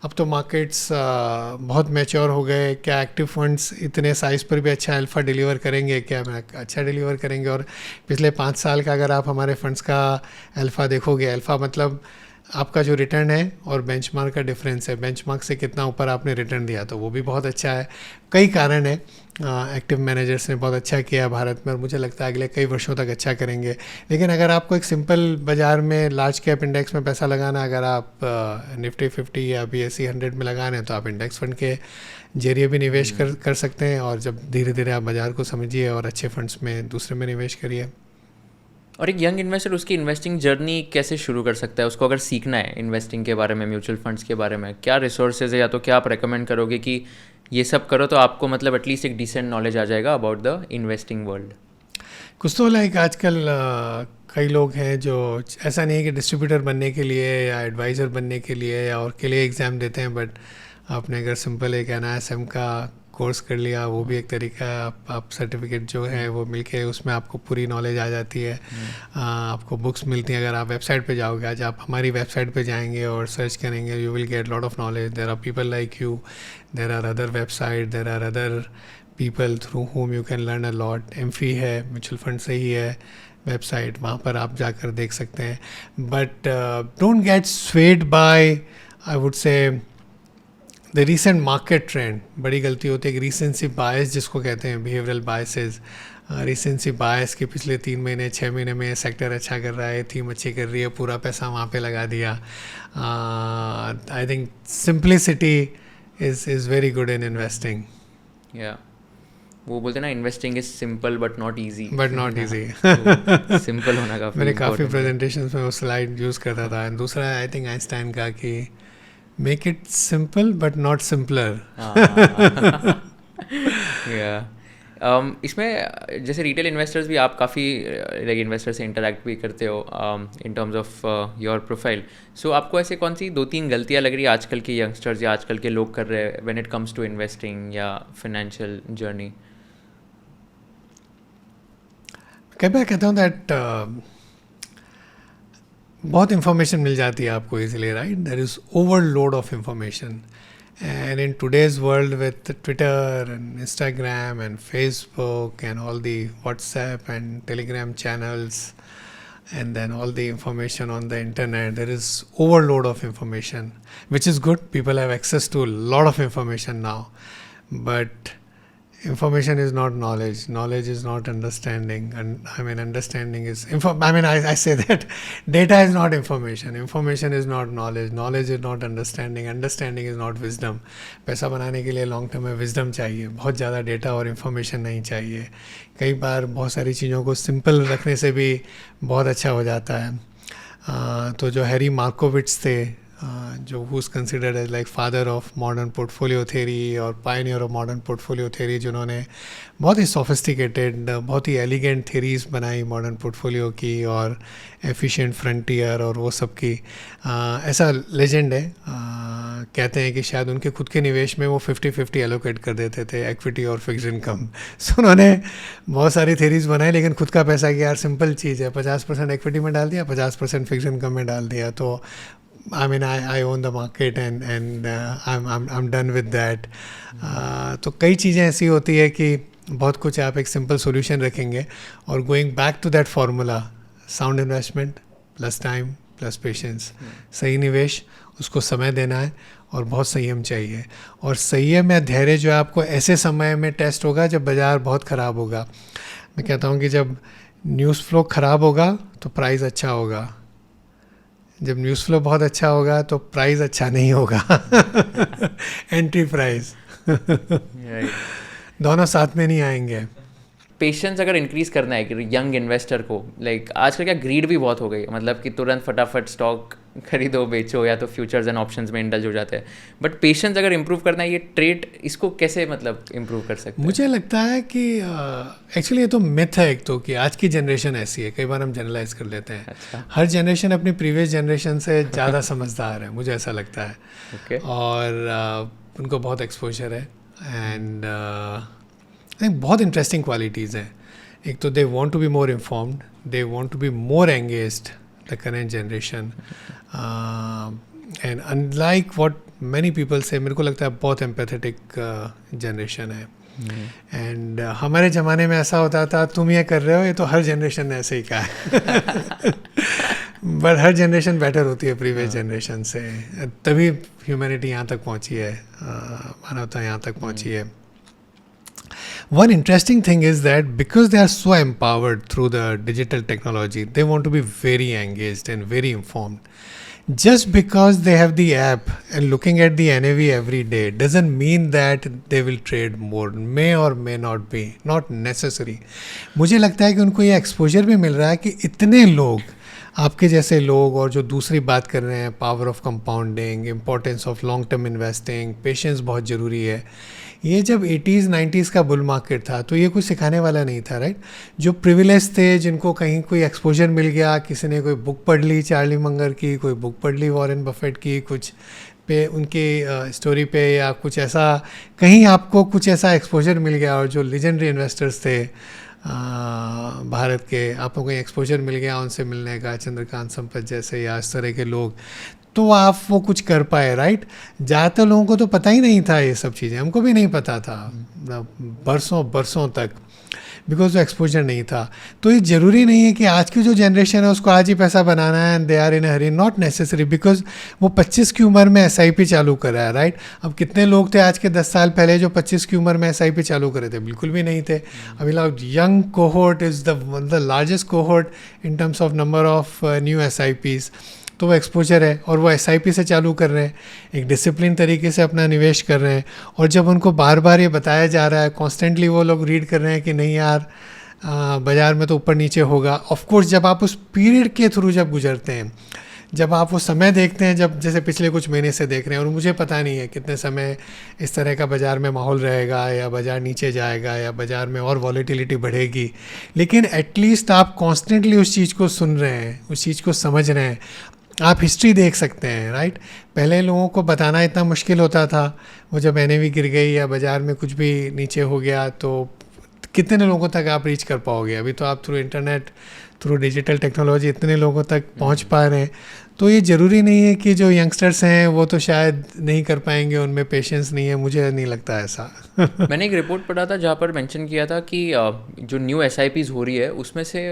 अब तो मार्केट्स बहुत मैच्योर हो गए, क्या एक्टिव फंड्स इतने साइज़ पर भी अच्छा अल्फ़ा डिलीवर करेंगे? क्या मैं अच्छा डिलीवर करेंगे? और पिछले 5 साल का अगर आप हमारे फंड्स का अल्फ़ा देखोगे, अल्फ़ा मतलब आपका जो रिटर्न है और बेंचमार्क का डिफरेंस है, बेंचमार्क से कितना ऊपर आपने रिटर्न दिया, तो वो भी बहुत अच्छा है। कई कारण है, एक्टिव मैनेजर्स ने बहुत अच्छा किया भारत में और मुझे लगता है अगले कई वर्षों तक अच्छा करेंगे। लेकिन अगर आपको एक सिंपल बाज़ार में लार्ज कैप इंडेक्स में पैसा लगाना, अगर आप निफ्टी 50 या BSE 100 में लगा रहे हैं, तो आप इंडेक्स फंड के जरिए भी निवेश कर सकते हैं, और जब धीरे धीरे आप बाज़ार को समझिए और अच्छे फंड्स में दूसरे में निवेश करिए। और एक यंग इन्वेस्टर उसकी इन्वेस्टिंग जर्नी कैसे शुरू कर सकता है? उसको अगर सीखना है इन्वेस्टिंग के बारे में, म्यूचुअल फंड्स के बारे में, क्या रिसोर्सेज है, या तो क्या आप रेकमेंड करोगे कि ये सब करो तो आपको मतलब एटलीस्ट एक डिसेंट नॉलेज आ जाएगा अबाउट द इन्वेस्टिंग वर्ल्ड? कुछ तो लाइक आजकल कई लोग हैं जो ऐसा नहीं है कि डिस्ट्रीब्यूटर बनने के लिए या एडवाइज़र बनने के लिए या और के लिए एग्ज़ाम देते हैं, बट आपने अगर सिंपल एक NISM का कोर्स कर लिया, वो भी एक तरीका है। आप सर्टिफिकेट जो है वो मिलके उसमें आपको पूरी नॉलेज आ जाती है। आपको बुक्स मिलती हैं, अगर आप वेबसाइट पे जाओगे, आज आप हमारी वेबसाइट पे जाएंगे और सर्च करेंगे, you will get lot of knowledge. There are people like you, there are other website, there are other people through whom you can learn a lot. AMFI है, म्यूचुअल फंड से ही है website, वहाँ पर आप जाकर देख सकते हैं। But don't get swayed by, I would say, the recent market trend. बड़ी गलती होती है कि रीसेंसी बायस जिसको कहते हैं, बिहेवियरल बायसेस, रीसेंसी बायस के पिछले 3 महीने 6 महीने में सेक्टर अच्छा कर रहा है, थीम अच्छी कर रही है, पूरा पैसा वहाँ पे लगा दिया। I think simplicity is very good in investing. या वो बोलते हैं ना, investing is simple but not easy. But not easy. Simple होना काफ़ी मैंने काफ़ी प्रेजेंटेशंस में वो स्लाइड यूज़ करता था। दूसरा आई थिंक आइंस्टाइन का कि make it simple but not simpler. इसमें जैसे रिटेल इन्वेस्टर्स भी, आप काफ़ी लाइक इन्वेस्टर से इंटरेक्ट भी करते हो in terms of your profile, so आपको ऐसे कौन सी 2-3 गलतियाँ लग रही है आजकल के यंगस्टर्स या आजकल के लोग कर रहे हैं when it comes to investing या फाइनेंशियल जर्नी? कई बार कहता हूँ दैट बहुत इंफॉर्मेशन मिल जाती है आपको easily, right? There is overload of information, and in today's world with Twitter and Instagram and Facebook and all the WhatsApp and Telegram channels and then all the information on the internet, there is overload of information, which is good. People have access to a lot of information now, but information is not knowledge. Knowledge is not understanding. And I mean, understanding is I say that data is not information. Information is not knowledge. Knowledge is not understanding. Understanding is not wisdom. पैसा बनाने के लिए long term में wisdom चाहिए, बहुत ज़्यादा data और information नहीं चाहिए। कई बार बहुत सारी चीज़ों को सिंपल रखने से भी बहुत अच्छा हो जाता है। तो जो हैरी मार्कोविट्स थे, जो who's considered as like father of modern portfolio theory और pioneer of modern portfolio theory, जिन्होंने बहुत ही sophisticated, बहुत ही elegant theories बनाई modern portfolio की और efficient frontier और वो सब की, ऐसा legend है। कहते हैं कि शायद उनके खुद के निवेश में वो 50-50 एलोकेट कर देते थे, इक्विटी और फिक्स्ड इनकम। सो उन्होंने बहुत सारी थेरीज बनाई, लेकिन खुद का पैसा कि यार सिंपल चीज़ है, 50% इक्विटी में डाल दिया, 50% फिक्स्ड इनकम में डाल दिया, तो I mean, I own the market and I'm done with that. तो कई चीज़ें ऐसी होती है कि बहुत कुछ आप एक सिंपल सॉल्यूशन रखेंगे और going back to that formula, sound investment plus time plus patience, सही निवेश, उसको समय देना है और बहुत संयम चाहिए. और संयम या धैर्य जो है आपको ऐसे समय में टेस्ट होगा जब बाज़ार बहुत ख़राब होगा. मैं कहता हूँ कि जब न्यूज़ फ्लो ख़राब होगा तो प्राइस अच्छा होगा, जब न्यूज़ फ्लो बहुत अच्छा होगा तो प्राइस अच्छा नहीं होगा. एंट्री प्राइस दोनों साथ में नहीं आएंगे. पेशेंस अगर इंक्रीज करना है कि यंग इन्वेस्टर को, लाइक आजकल क्या ग्रीड भी बहुत हो गई, मतलब कि तुरंत फटाफट स्टॉक खरीदो बेचो या तो फ्यूचर्स एंड ऑप्शंस में इंडल्ज हो जाते हैं. बट पेशेंस अगर इंप्रूव करना है, ये ट्रेड इसको कैसे मतलब इंप्रूव कर सकते हैं? मुझे लगता है कि एक्चुअली ये तो मिथ है एक तो, कि आज की जनरेशन ऐसी है. कई बार हम जनरलाइज कर लेते हैं. अच्छा. हर जनरेशन अपनी प्रीवियस जनरेशन से ज़्यादा समझदार है, मुझे ऐसा लगता है. ओके. और उनको बहुत एक्सपोजर है एंड बहुत इंटरेस्टिंग क्वालिटीज़ हैं. एक तो they want to be more informed, they want to be more engaged the current generation, and unlike what many people say, मेरे को लगता है बहुत एम्पैथेटिक जनरेशन है. एंड हमारे ज़माने में ऐसा होता था, तुम ये कर रहे हो, ये तो हर जनरेशन ने ऐसे ही कहा है. बट हर जनरेशन बेटर होती है प्रीवियस जनरेशन से, तभी ह्यूमैनिटी यहाँ तक पहुँची है, मानवता यहाँ तक पहुँची है. One interesting thing is that because they are so empowered through the digital technology, they want to be very engaged and very informed. Just because they have the app and looking at the NAV every day doesn't mean that they will trade more. May or may not be, not necessary. मुझे लगता है कि उनको ये exposure भी मिल रहा है कि इतने लोग, आपके जैसे लोग और जो दूसरी बात कर रहे हैं, power of compounding, importance of long term investing, patience बहुत ज़रूरी है. ये जब 80s 90s का बुल मार्केट था तो ये कुछ सिखाने वाला नहीं था, राइट. जो प्रिविलेज थे, जिनको कहीं कोई एक्सपोजर मिल गया, किसी ने कोई बुक पढ़ ली चार्ली मंगर की, कोई बुक पढ़ ली वॉरेन बफेट की, कुछ पे उनकी स्टोरी पे या कुछ ऐसा, कहीं आपको कुछ ऐसा एक्सपोजर मिल गया. और जो लीजेंडरी इन्वेस्टर्स थे भारत के, आपको कहीं एक्सपोजर मिल गया उनसे मिलने का, चंद्रकांत संपत जैसे या इस तरह के लोग, तो आप वो कुछ कर पाए, राइट. ज़्यादातर लोगों को तो पता ही नहीं था ये सब चीज़ें, हमको भी नहीं पता था बरसों तक, बिकॉज वो एक्सपोजर नहीं था. तो ये ज़रूरी नहीं है कि आज की जो जनरेशन है उसको आज ही पैसा बनाना है, and they are in hurry, not necessary. Because वो 25 की उम्र में SIP चालू कर रहा है, राइट. अब कितने लोग थे आज के 10 साल पहले जो 25 की उम्र में SIP चालू करे थे? बिल्कुल भी नहीं थे. अभी young cohort is the largest cohort in terms of number of new SIPs. तो वो एक्सपोजर है और वो SIP से चालू कर रहे हैं, एक डिसिप्लिन तरीके से अपना निवेश कर रहे हैं. और जब उनको बार बार ये बताया जा रहा है, कॉन्स्टेंटली वो लोग रीड कर रहे हैं कि नहीं यार, बाज़ार में तो ऊपर नीचे होगा. ऑफ कोर्स जब आप उस पीरियड के थ्रू जब गुजरते हैं, जब आप वो समय देखते हैं, जब जैसे पिछले कुछ महीने से देख रहे हैं, और मुझे पता नहीं है कितने समय इस तरह का बाज़ार में माहौल रहेगा, या बाज़ार नीचे जाएगा, या बाज़ार में और वॉलेटिलिटी बढ़ेगी, लेकिन एटलीस्ट आप कॉन्स्टेंटली उस चीज़ को सुन रहे हैं, उस चीज़ को समझ रहे हैं. आप हिस्ट्री देख सकते हैं, राइट. पहले लोगों को बताना इतना मुश्किल होता था. वो जब NAV गिर गई या बाज़ार में कुछ भी नीचे हो गया तो कितने लोगों तक आप रीच कर पाओगे? अभी तो आप through internet, through digital technology इतने लोगों तक पहुंच पा रहे हैं. तो ये ज़रूरी नहीं है कि जो यंगस्टर्स हैं वो तो शायद नहीं कर पाएंगे, उनमें पेशेंस नहीं है, मुझे नहीं लगता ऐसा. मैंने एक रिपोर्ट पढ़ा था जहाँ पर मेंशन किया था कि जो न्यू SIPs हो रही है उसमें से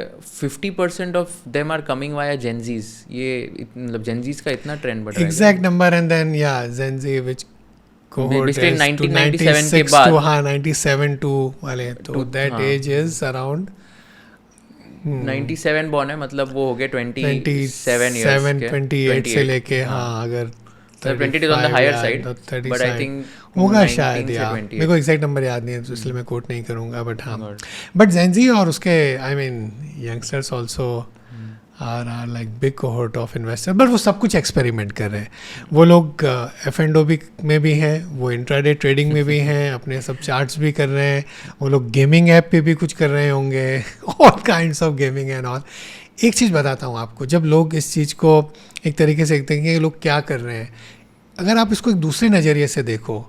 50% of them are coming via Gen Zs. ये मतलब जेनजीज का इतना ट्रेंड बढ़ रहा है. एग्जैक्ट नंबर एंड देन या Gen Z which cohort Basically is 1997 के 96 बाद. to, हाँ 97 to वाले, तो that हाँ. age is around 97 बॉर्न है, मतलब वो हो गए 27 years 28 से लेके, हाँ अगर 20 is on the higher side, but I think होगा 19 शायद, से या 28. मेरे को एग्जैक्ट नंबर याद नहीं है तो इसलिए मैं कोट नहीं करूँगा. बट हाँ, बट जेनजी और उसके I mean youngsters also are like big cohort of investor. But वो सब कुछ एक्सपेरिमेंट कर रहे हैं. वो लोग F&O भी में भी हैं, वो इंट्राडे ट्रेडिंग में भी हैं, अपने सब चार्ट्स भी कर रहे हैं, वो लोग गेमिंग ऐप पे भी कुछ कर रहे होंगे, all kinds of gaming and all. एक चीज़ बताता हूँ आपको, जब लोग इस चीज़ को एक तरीके से देखते हैं कि ये लोग क्या कर रहे हैं, अगर आप इसको एक दूसरे नज़रिए से देखो,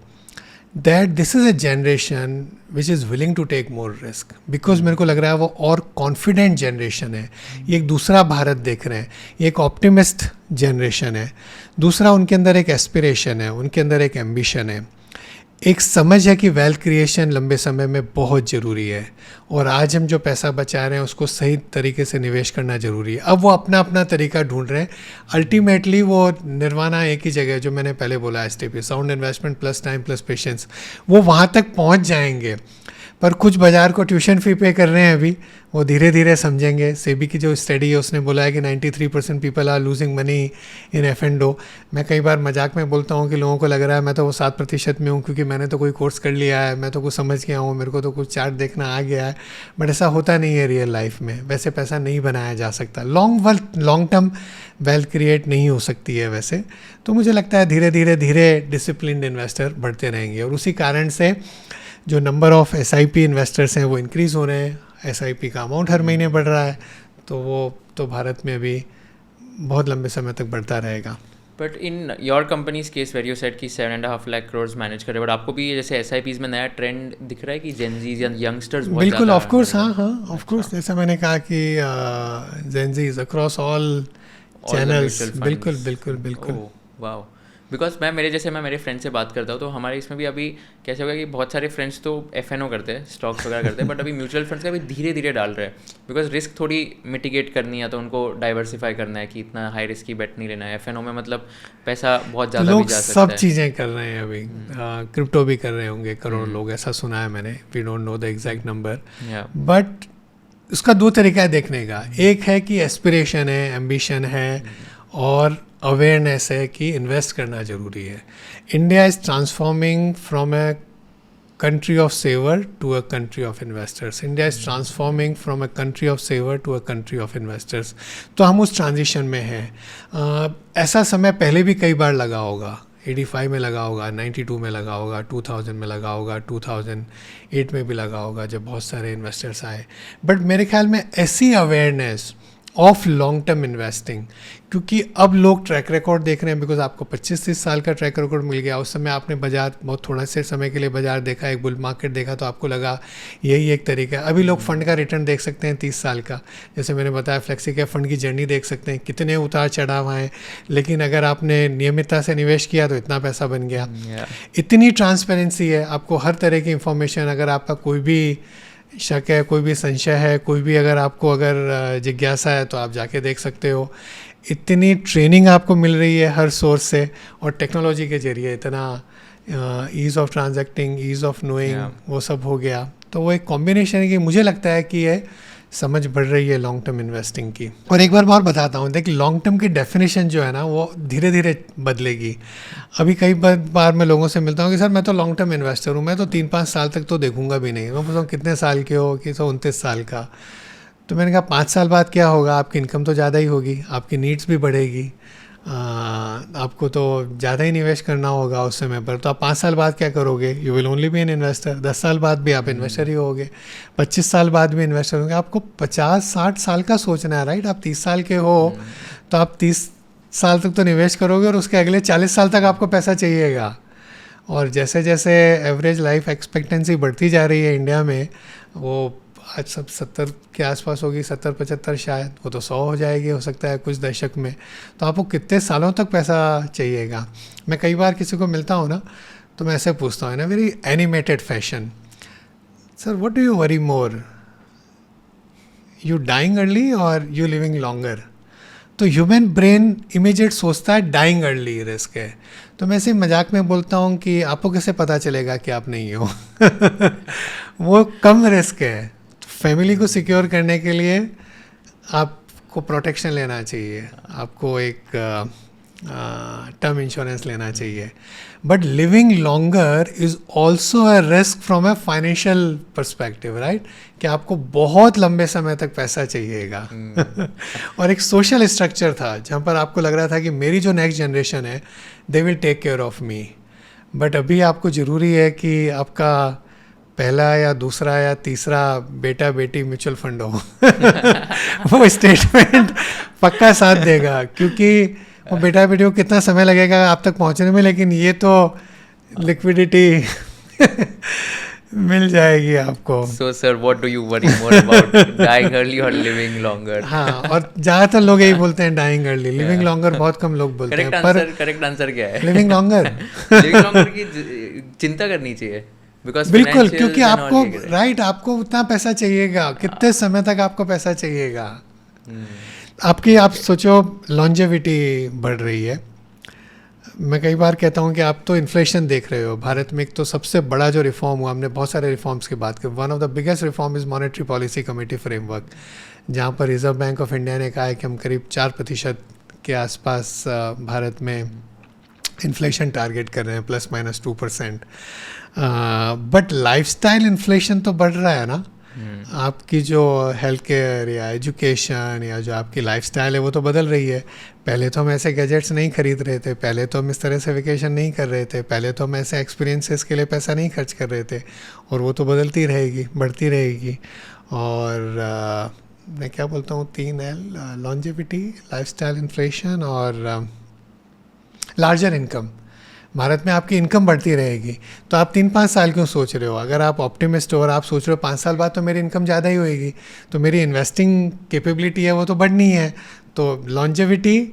that this is a generation which is willing to take more risk, because मेरे को लग रहा है वो और कॉन्फिडेंट जनरेशन है. ये एक दूसरा भारत देख रहे हैं, ये एक ऑप्टिमिस्ट जनरेशन है. दूसरा, उनके अंदर एक एस्पिरेशन है, उनके अंदर एक एम्बिशन है, एक समझ है कि वेल्थ क्रिएशन लंबे समय में बहुत ज़रूरी है, और आज हम जो पैसा बचा रहे हैं उसको सही तरीके से निवेश करना ज़रूरी है. अब वो अपना अपना तरीका ढूंढ रहे हैं. अल्टीमेटली वो निर्वाणा एक ही जगह है, जो मैंने पहले बोला, STP, sound investment plus time plus patience. वो वहाँ तक पहुँच जाएंगे. पर कुछ बाज़ार को ट्यूशन फ़ी पे कर रहे हैं अभी, वो धीरे धीरे समझेंगे. सेबी की जो स्टडी है उसने बोला है कि 93% people are losing money in F&O. मैं कई बार मजाक में बोलता हूँ कि लोगों को लग रहा है मैं तो वो 7% में हूँ, क्योंकि मैंने तो कोई कोर्स कर लिया है, मैं तो कुछ समझ गया हूँ, मेरे को तो कुछ चार्ट देखना आ गया है. बट ऐसा होता नहीं है रियल लाइफ में. वैसे पैसा नहीं बनाया जा सकता. लॉन्ग टर्म वेल्थ क्रिएट नहीं हो सकती है वैसे. तो मुझे लगता है धीरे धीरे डिसिप्लिन्ड इन्वेस्टर बढ़ते रहेंगे, और उसी कारण से जो नंबर ऑफ़ SIP इन्वेस्टर्स हैं वो इंक्रीज़ हो रहे हैं. SIP का अमाउंट हर महीने बढ़ रहा है, तो वो तो भारत में भी बहुत लंबे समय तक बढ़ता रहेगा. But in your companies case where you said कि 7.5 लाख करोड़ मैनेज करे, बट आपको भी जैसे SIPs में नया ट्रेंड दिख रहा है कि जेनजीज या यंगस्टर्स बिल्कुल, ऑफ कोर्स. हाँ, ऑफ कोर्स. जैसा मैंने कहा कि जेनजीज अक्रॉस ऑल चैनल्स. बिल्कुल. वाओ. बिकॉज मैं मेरे फ्रेंड से बात करता हूँ, तो हमारे इसमें भी अभी कैसे होगा कि बहुत सारे फ्रेंड्स तो F&O करते हैं, स्टॉक्स वगैरह करते हैं, बट अभी म्यूचुअल फंड्स का भी धीरे धीरे डाल रहे हैं, बिकॉज रिस्क थोड़ी मिटिगेट करनी है, तो उनको डाइवर्सिफाई करना है कि इतना हाई रिस्क की बेट नहीं लेना है. F&O में मतलब पैसा बहुत ज़्यादा भी जा सकता है. सब चीज़ें कर रहे हैं अभी. क्रिप्टो भी कर रहे होंगे करोड़ लोग, ऐसा सुना है मैंने. We don't know the exact number, but उसका दो तरीका है देखने का. एक है कि एस्पिरेशन है, एम्बिशन है, और अवेयरनेस है कि इन्वेस्ट करना ज़रूरी है. India is transforming from a country of saver to a country of investors. India is transforming from a country of saver to a country of investors. तो हम उस ट्रांजिशन में हैं. ऐसा समय पहले भी कई बार लगा होगा. 85 में लगा होगा, 92 में लगा होगा, 2000 में लगा होगा, 2008 में भी लगा होगा, जब बहुत सारे इन्वेस्टर्स आए. बट मेरे ख्याल में ऐसी awareness of long term investing, क्योंकि अब लोग ट्रैक रिकॉर्ड देख रहे हैं, बिकॉज आपको 25-30 साल का ट्रैक रिकॉर्ड मिल गया. उस समय आपने बाजार बहुत थोड़ा से समय के लिए बाजार देखा, एक बुल मार्केट देखा, तो आपको लगा यही एक तरीका है. अभी लोग फंड का रिटर्न देख सकते हैं 30 साल का. जैसे मैंने बताया, फ्लेक्सी कैप फंड की जर्नी देख सकते हैं, कितने उतार चढ़ाव आए, लेकिन अगर आपने नियमितता से निवेश किया तो इतना पैसा बन गया. इतनी ट्रांसपेरेंसी है, आपको हर तरह की इंफॉर्मेशन. अगर आपका कोई भी शक है, कोई भी संशय है, कोई भी अगर आपको अगर जिज्ञासा है, तो आप जाके देख सकते हो. इतनी ट्रेनिंग आपको मिल रही है हर सोर्स से, और टेक्नोलॉजी के जरिए इतना ease of transacting, ease of knowing, वो सब हो गया. तो वो एक कॉम्बिनेशन है कि मुझे लगता है कि ये समझ बढ़ रही है लॉन्ग टर्म इन्वेस्टिंग की. और एक बार और बताता हूँ, देख, लॉन्ग टर्म की डेफिनेशन जो है ना, वो धीरे धीरे बदलेगी. अभी कई बार मैं लोगों से मिलता हूँ कि सर मैं तो लॉन्ग टर्म इन्वेस्टर हूँ, मैं तो 3-5 साल तक तो देखूंगा भी नहीं. मैं पूछता हूँ कितने साल के हो, कि 29 साल का. तो मैंने कहा 5 साल बाद क्या होगा, आपकी इनकम तो ज़्यादा ही होगी, आपकी नीड्स भी बढ़ेगी, आपको तो ज़्यादा ही निवेश करना होगा उस समय पर. तो आप 5 साल बाद क्या करोगे? You will only be an investor. 10 साल बाद भी आप इन्वेस्टर ही होगे, 25 साल बाद भी इन्वेस्टर होंगे. आपको 50-60 साल का सोचना है, राइट? आप 30 साल के हो तो आप 30 साल तक तो निवेश करोगे, और उसके अगले 40 साल तक आपको पैसा चाहिएगा. और जैसे जैसे एवरेज लाइफ एक्सपेक्टेंसी बढ़ती जा रही है इंडिया में, वो आज सब 70 के आसपास होगी, 70-75 शायद, वो तो 100 हो जाएगी हो सकता है कुछ दशक में. तो आपको कितने सालों तक पैसा चाहिएगा? मैं कई बार किसी को मिलता हूँ ना, तो मैं ऐसे पूछता हूँ, ना, very animated fashion, sir what do you worry more, you dying early और यू लिविंग लॉन्गर? तो ह्यूमन ब्रेन इमीडिएट सोचता है डाइंग अर्ली रिस्क है. तो मैं ऐसे मजाक में बोलता हूँ कि आपको कैसे पता चलेगा कि आप नहीं हो? वो कम रिस्क है. फैमिली को सिक्योर करने के लिए आपको प्रोटेक्शन लेना चाहिए, आपको एक टर्म इंश्योरेंस लेना चाहिए. But living longer is also a risk from a financial perspective, right? कि आपको बहुत लंबे समय तक पैसा चाहिएगा. और एक सोशल स्ट्रक्चर था जहाँ पर आपको लग रहा था कि मेरी जो नेक्स्ट जनरेशन है, they will take care of me. But अभी आपको ज़रूरी है कि आपका पहला या दूसरा या तीसरा बेटा बेटी म्यूचुअल फंड हो. वो स्टेटमेंट पक्का साथ देगा, क्योंकि वो बेटा बेटी को कितना समय लगेगा आप तक पहुंचने में, लेकिन ये तो लिक्विडिटी मिल जाएगी आपको। So, sir, what do you worry more about, dying early or living longer? हाँ, और ज़्यादातर लोग यही बोलते हैं डाइंग अर्ली, लिविंग लॉन्गर बहुत कम लोग बोलते हैं, पर करेक्ट आंसर क्या है? लिविंग लॉन्गर लिविंग लॉन्गर की चिंता करनी चाहिए, बिकॉज बिल्कुल, क्योंकि आपको राइट आपको उतना पैसा चाहिएगा, कितने समय तक आपको पैसा चाहिएगा। आपकी आप सोचो लॉन्जेविटी बढ़ रही है। मैं कई बार कहता हूँ कि आप तो इन्फ्लेशन देख रहे हो भारत में। एक तो सबसे बड़ा जो रिफॉर्म हुआ, हमने बहुत सारे रिफॉर्म्स की बात की, one of the biggest reform is monetary policy committee framework, जहाँ पर रिजर्व बैंक ऑफ इंडिया ने कहा है कि हम करीब 4% के आसपास भारत में इन्फ्लेशन टारगेट कर रहे हैं, ±2%। बट लाइफस्टाइल इन्फ्लेशन तो बढ़ रहा है ना। आपकी जो हेल्थ केयर या एजुकेशन या जो आपकी लाइफस्टाइल है वो तो बदल रही है। पहले तो हम ऐसे गैजेट्स नहीं खरीद रहे थे, पहले तो हम इस तरह से वेकेशन नहीं कर रहे थे, पहले तो हम ऐसे एक्सपीरियंसेस के लिए पैसा नहीं खर्च कर रहे थे, और वो तो बदलती रहेगी, बढ़ती रहेगी। और मैं क्या बोलता हूँ, 3L, लॉन्जेविटी, लाइफस्टाइल इन्फ्लेशन और लार्जर इनकम। भारत में आपकी इनकम बढ़ती रहेगी, तो आप 3-5 साल क्यों सोच रहे हो? अगर आप ऑप्टिमिस्ट हो और आप सोच रहे हो 5 साल बाद तो मेरी इनकम ज़्यादा ही होएगी, तो मेरी इन्वेस्टिंग कैपेबिलिटी है वो तो बढ़नी है। तो longevity,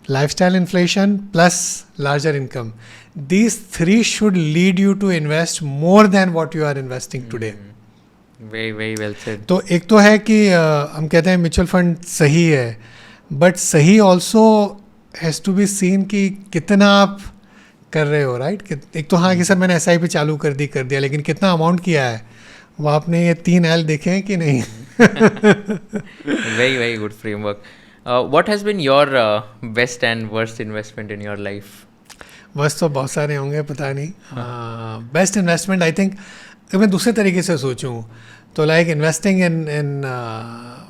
lifestyle inflation plus larger income, these 3 should lead you to invest more than what you are investing today. Very very well said. तो एक तो है कि हम कहते हैं म्यूचुअल फंड सही है, बट सही also has to be seen कि कितना आप कर रहे हो, राइट? एक तो हाँ कि सर मैंने SIP चालू कर दिया, लेकिन कितना अमाउंट किया है वो आपने ये 3L देखे हैं कि नहीं? Very very good framework. What has been your best and worst investment in your life? बस तो बहुत सारे होंगे, पता नहीं। बेस्ट इन्वेस्टमेंट आई थिंक, अगर मैं दूसरे तरीके से सोचूं तो like investing in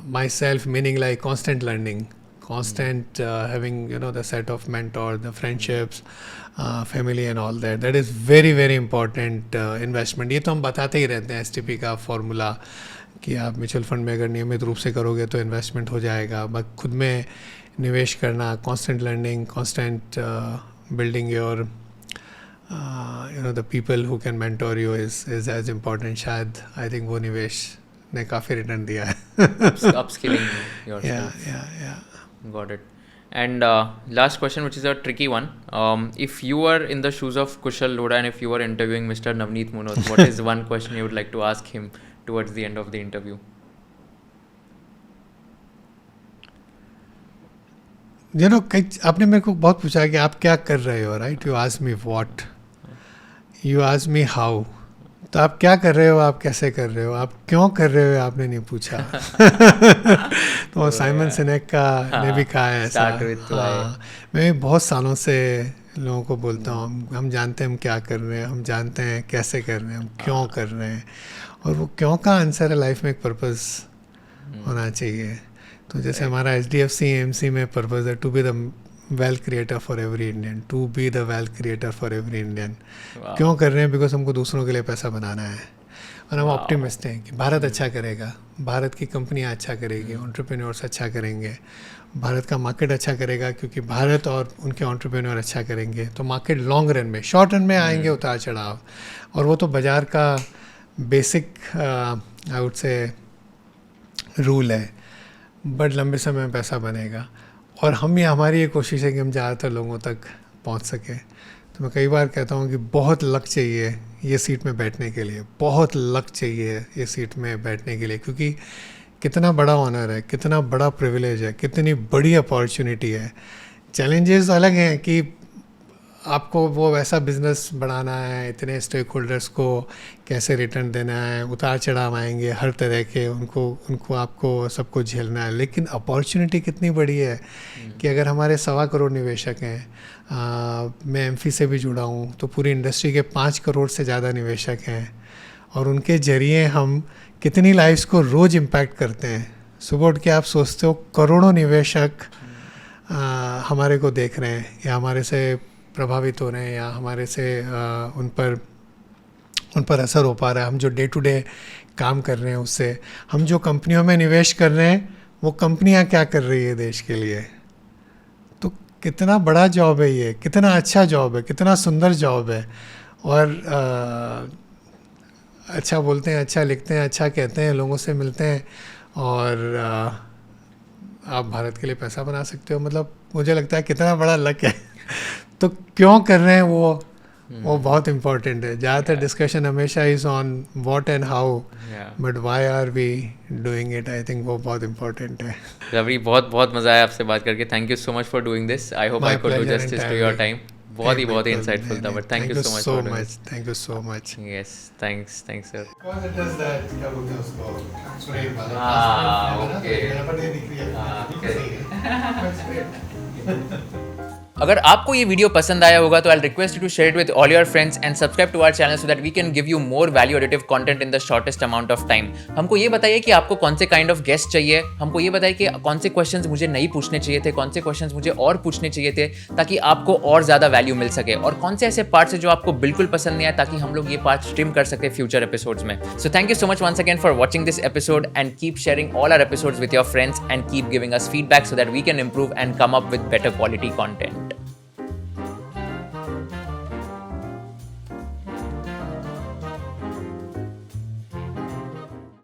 my self, meaning like constant learning, constant having the set of mentors, the friendships, family and all that is very very important investment। ये तो हम बताते ही रहते हैं STP का फॉर्मूला कि आप म्यूचुअल फंड में अगर नियमित रूप से करोगे तो इन्वेस्टमेंट हो जाएगा। बस खुद में निवेश करना, constant learning, constant building your the people who can mentor you is as important। शायद I think वो निवेश ने काफ़ी रिटर्न दिया है। Upskilling yourself। Yeah. Got it. And last question, which is a tricky one. If you were in the shoes of Kushal Lodha and if you were interviewing Mr. Navneet Munot, what is one question you would like to ask him towards the end of the interview? आपने मेरे को बहुत पूछा कि आप क्या कर रहे हो, right? You ask me what, you ask me how. तो आप क्या कर रहे हो, आप कैसे कर रहे हो, आप क्यों कर रहे हो, आपने नहीं पूछा। तो साइमन सिनेक का ने भी कहा है ऐसा। हाँ, मैं बहुत सालों से लोगों को बोलता हूँ, हम जानते हैं हम क्या कर रहे हैं, हम जानते हैं कैसे कर रहे हैं, हम क्यों कर रहे हैं, और वो क्यों का आंसर है लाइफ में एक पर्पस होना चाहिए। तो जैसे हमारा HDFC AMC में पर्पस है to be the wealth creator for every Indian, to be the wealth creator for every Indian. क्यों कर रहे हैं? बिकॉज हमको दूसरों के लिए पैसा बनाना है, और हम ऑप्टिमिस्ट हैं कि भारत अच्छा करेगा, भारत की कंपनियां अच्छा करेगी, एंटरप्रेन्योर्स अच्छा करेंगे, भारत का मार्केट अच्छा करेगा, क्योंकि भारत और उनके एंटरप्रेन्योर अच्छा करेंगे तो मार्केट लॉन्ग रन में, शॉर्ट रन में आएंगे उतार चढ़ाव, और वो तो बाज़ार का basic I would say rule है, बट लंबे समय में पैसा बनेगा। और हमारी ये कोशिश है कि हम ज़्यादातर लोगों तक पहुंच सके। तो मैं कई बार कहता हूँ कि बहुत लक चाहिए ये सीट में बैठने के लिए, बहुत लक चाहिए ये सीट में बैठने के लिए, क्योंकि कितना बड़ा ऑनर है, कितना बड़ा प्रिविलेज है, कितनी बड़ी अपॉर्चुनिटी है। चैलेंजेस अलग हैं कि आपको वो वैसा बिज़नेस बढ़ाना है, इतने स्टेक होल्डर्स को कैसे रिटर्न देना है, उतार चढ़ाव आएंगे हर तरह के, उनको आपको सबको झेलना है। लेकिन अपॉर्चुनिटी कितनी बड़ी है कि अगर हमारे 1.25 करोड़ निवेशक हैं, मैं एमफी से भी जुड़ा हूँ, तो पूरी इंडस्ट्री के 5 करोड़ से ज़्यादा निवेशक हैं, और उनके ज़रिए हम कितनी लाइफ्स को रोज़ इम्पैक्ट करते हैं। सुबह उठ के आप सोचते हो करोड़ों निवेशक हमारे को देख रहे हैं, या हमारे से प्रभावित हो रहे हैं, या हमारे से उन पर असर हो पा रहा है। हम जो डे टू डे काम कर रहे हैं उससे, हम जो कंपनियों में निवेश कर रहे हैं वो कंपनियां क्या कर रही है देश के लिए। तो कितना बड़ा जॉब है ये, कितना अच्छा जॉब है, कितना सुंदर जॉब है। और अच्छा बोलते हैं, अच्छा लिखते हैं, अच्छा कहते हैं, लोगों से मिलते हैं और आप भारत के लिए पैसा बना सकते हो। मतलब मुझे लगता है कितना बड़ा लक है। तो क्यों कर रहे हैं वो बहुत इम्पोर्टेंट है। ज़्यादातर डिस्कशन हमेशा is on what and how, but why are we doing it, I think वो बहुत इम्पोर्टेंट है। रवि, बहुत बहुत मज़ा आया आपसे बात करके। Thank you so much for doing this. I hope I could do justice to your time. बहुत ही इंसाइटफुल था, but thank you so much for doing. Thank you so much. Yes, thanks sir. Because it is that क्या बोलते हैं उसको, frame वाला। हाँ, okay. Ganpati दिख रही है। हाँ, बिल्कुल सही है। That's great. अगर आपको ये वीडियो पसंद आया होगा तो I request you to share it with all your friends and subscribe to our channel so that we can give you more value additive content in the shortest amount of time. हमको ये बताइए कि आपको कौन से kind of guest चाहिए, हमको ये बताइए कि कौन से क्वेश्चंस मुझे नहीं पूछने चाहिए थे, कौन से क्वेश्चंस मुझे और पूछने चाहिए थे ताकि आपको और ज़्यादा वैल्यू मिल सके, और कौन से ऐसे पार्ट्स हैं जो आपको बिल्कुल पसंद नहीं आए ताकि हम लोग ये पार्ट स्ट्रीम कर सके फ्यूचर एपिसोड्स में। So thank you so much once again for watching this episode and keep sharing all our episodes with your friends and keep giving us feedback so that we can improve and come up with better quality content.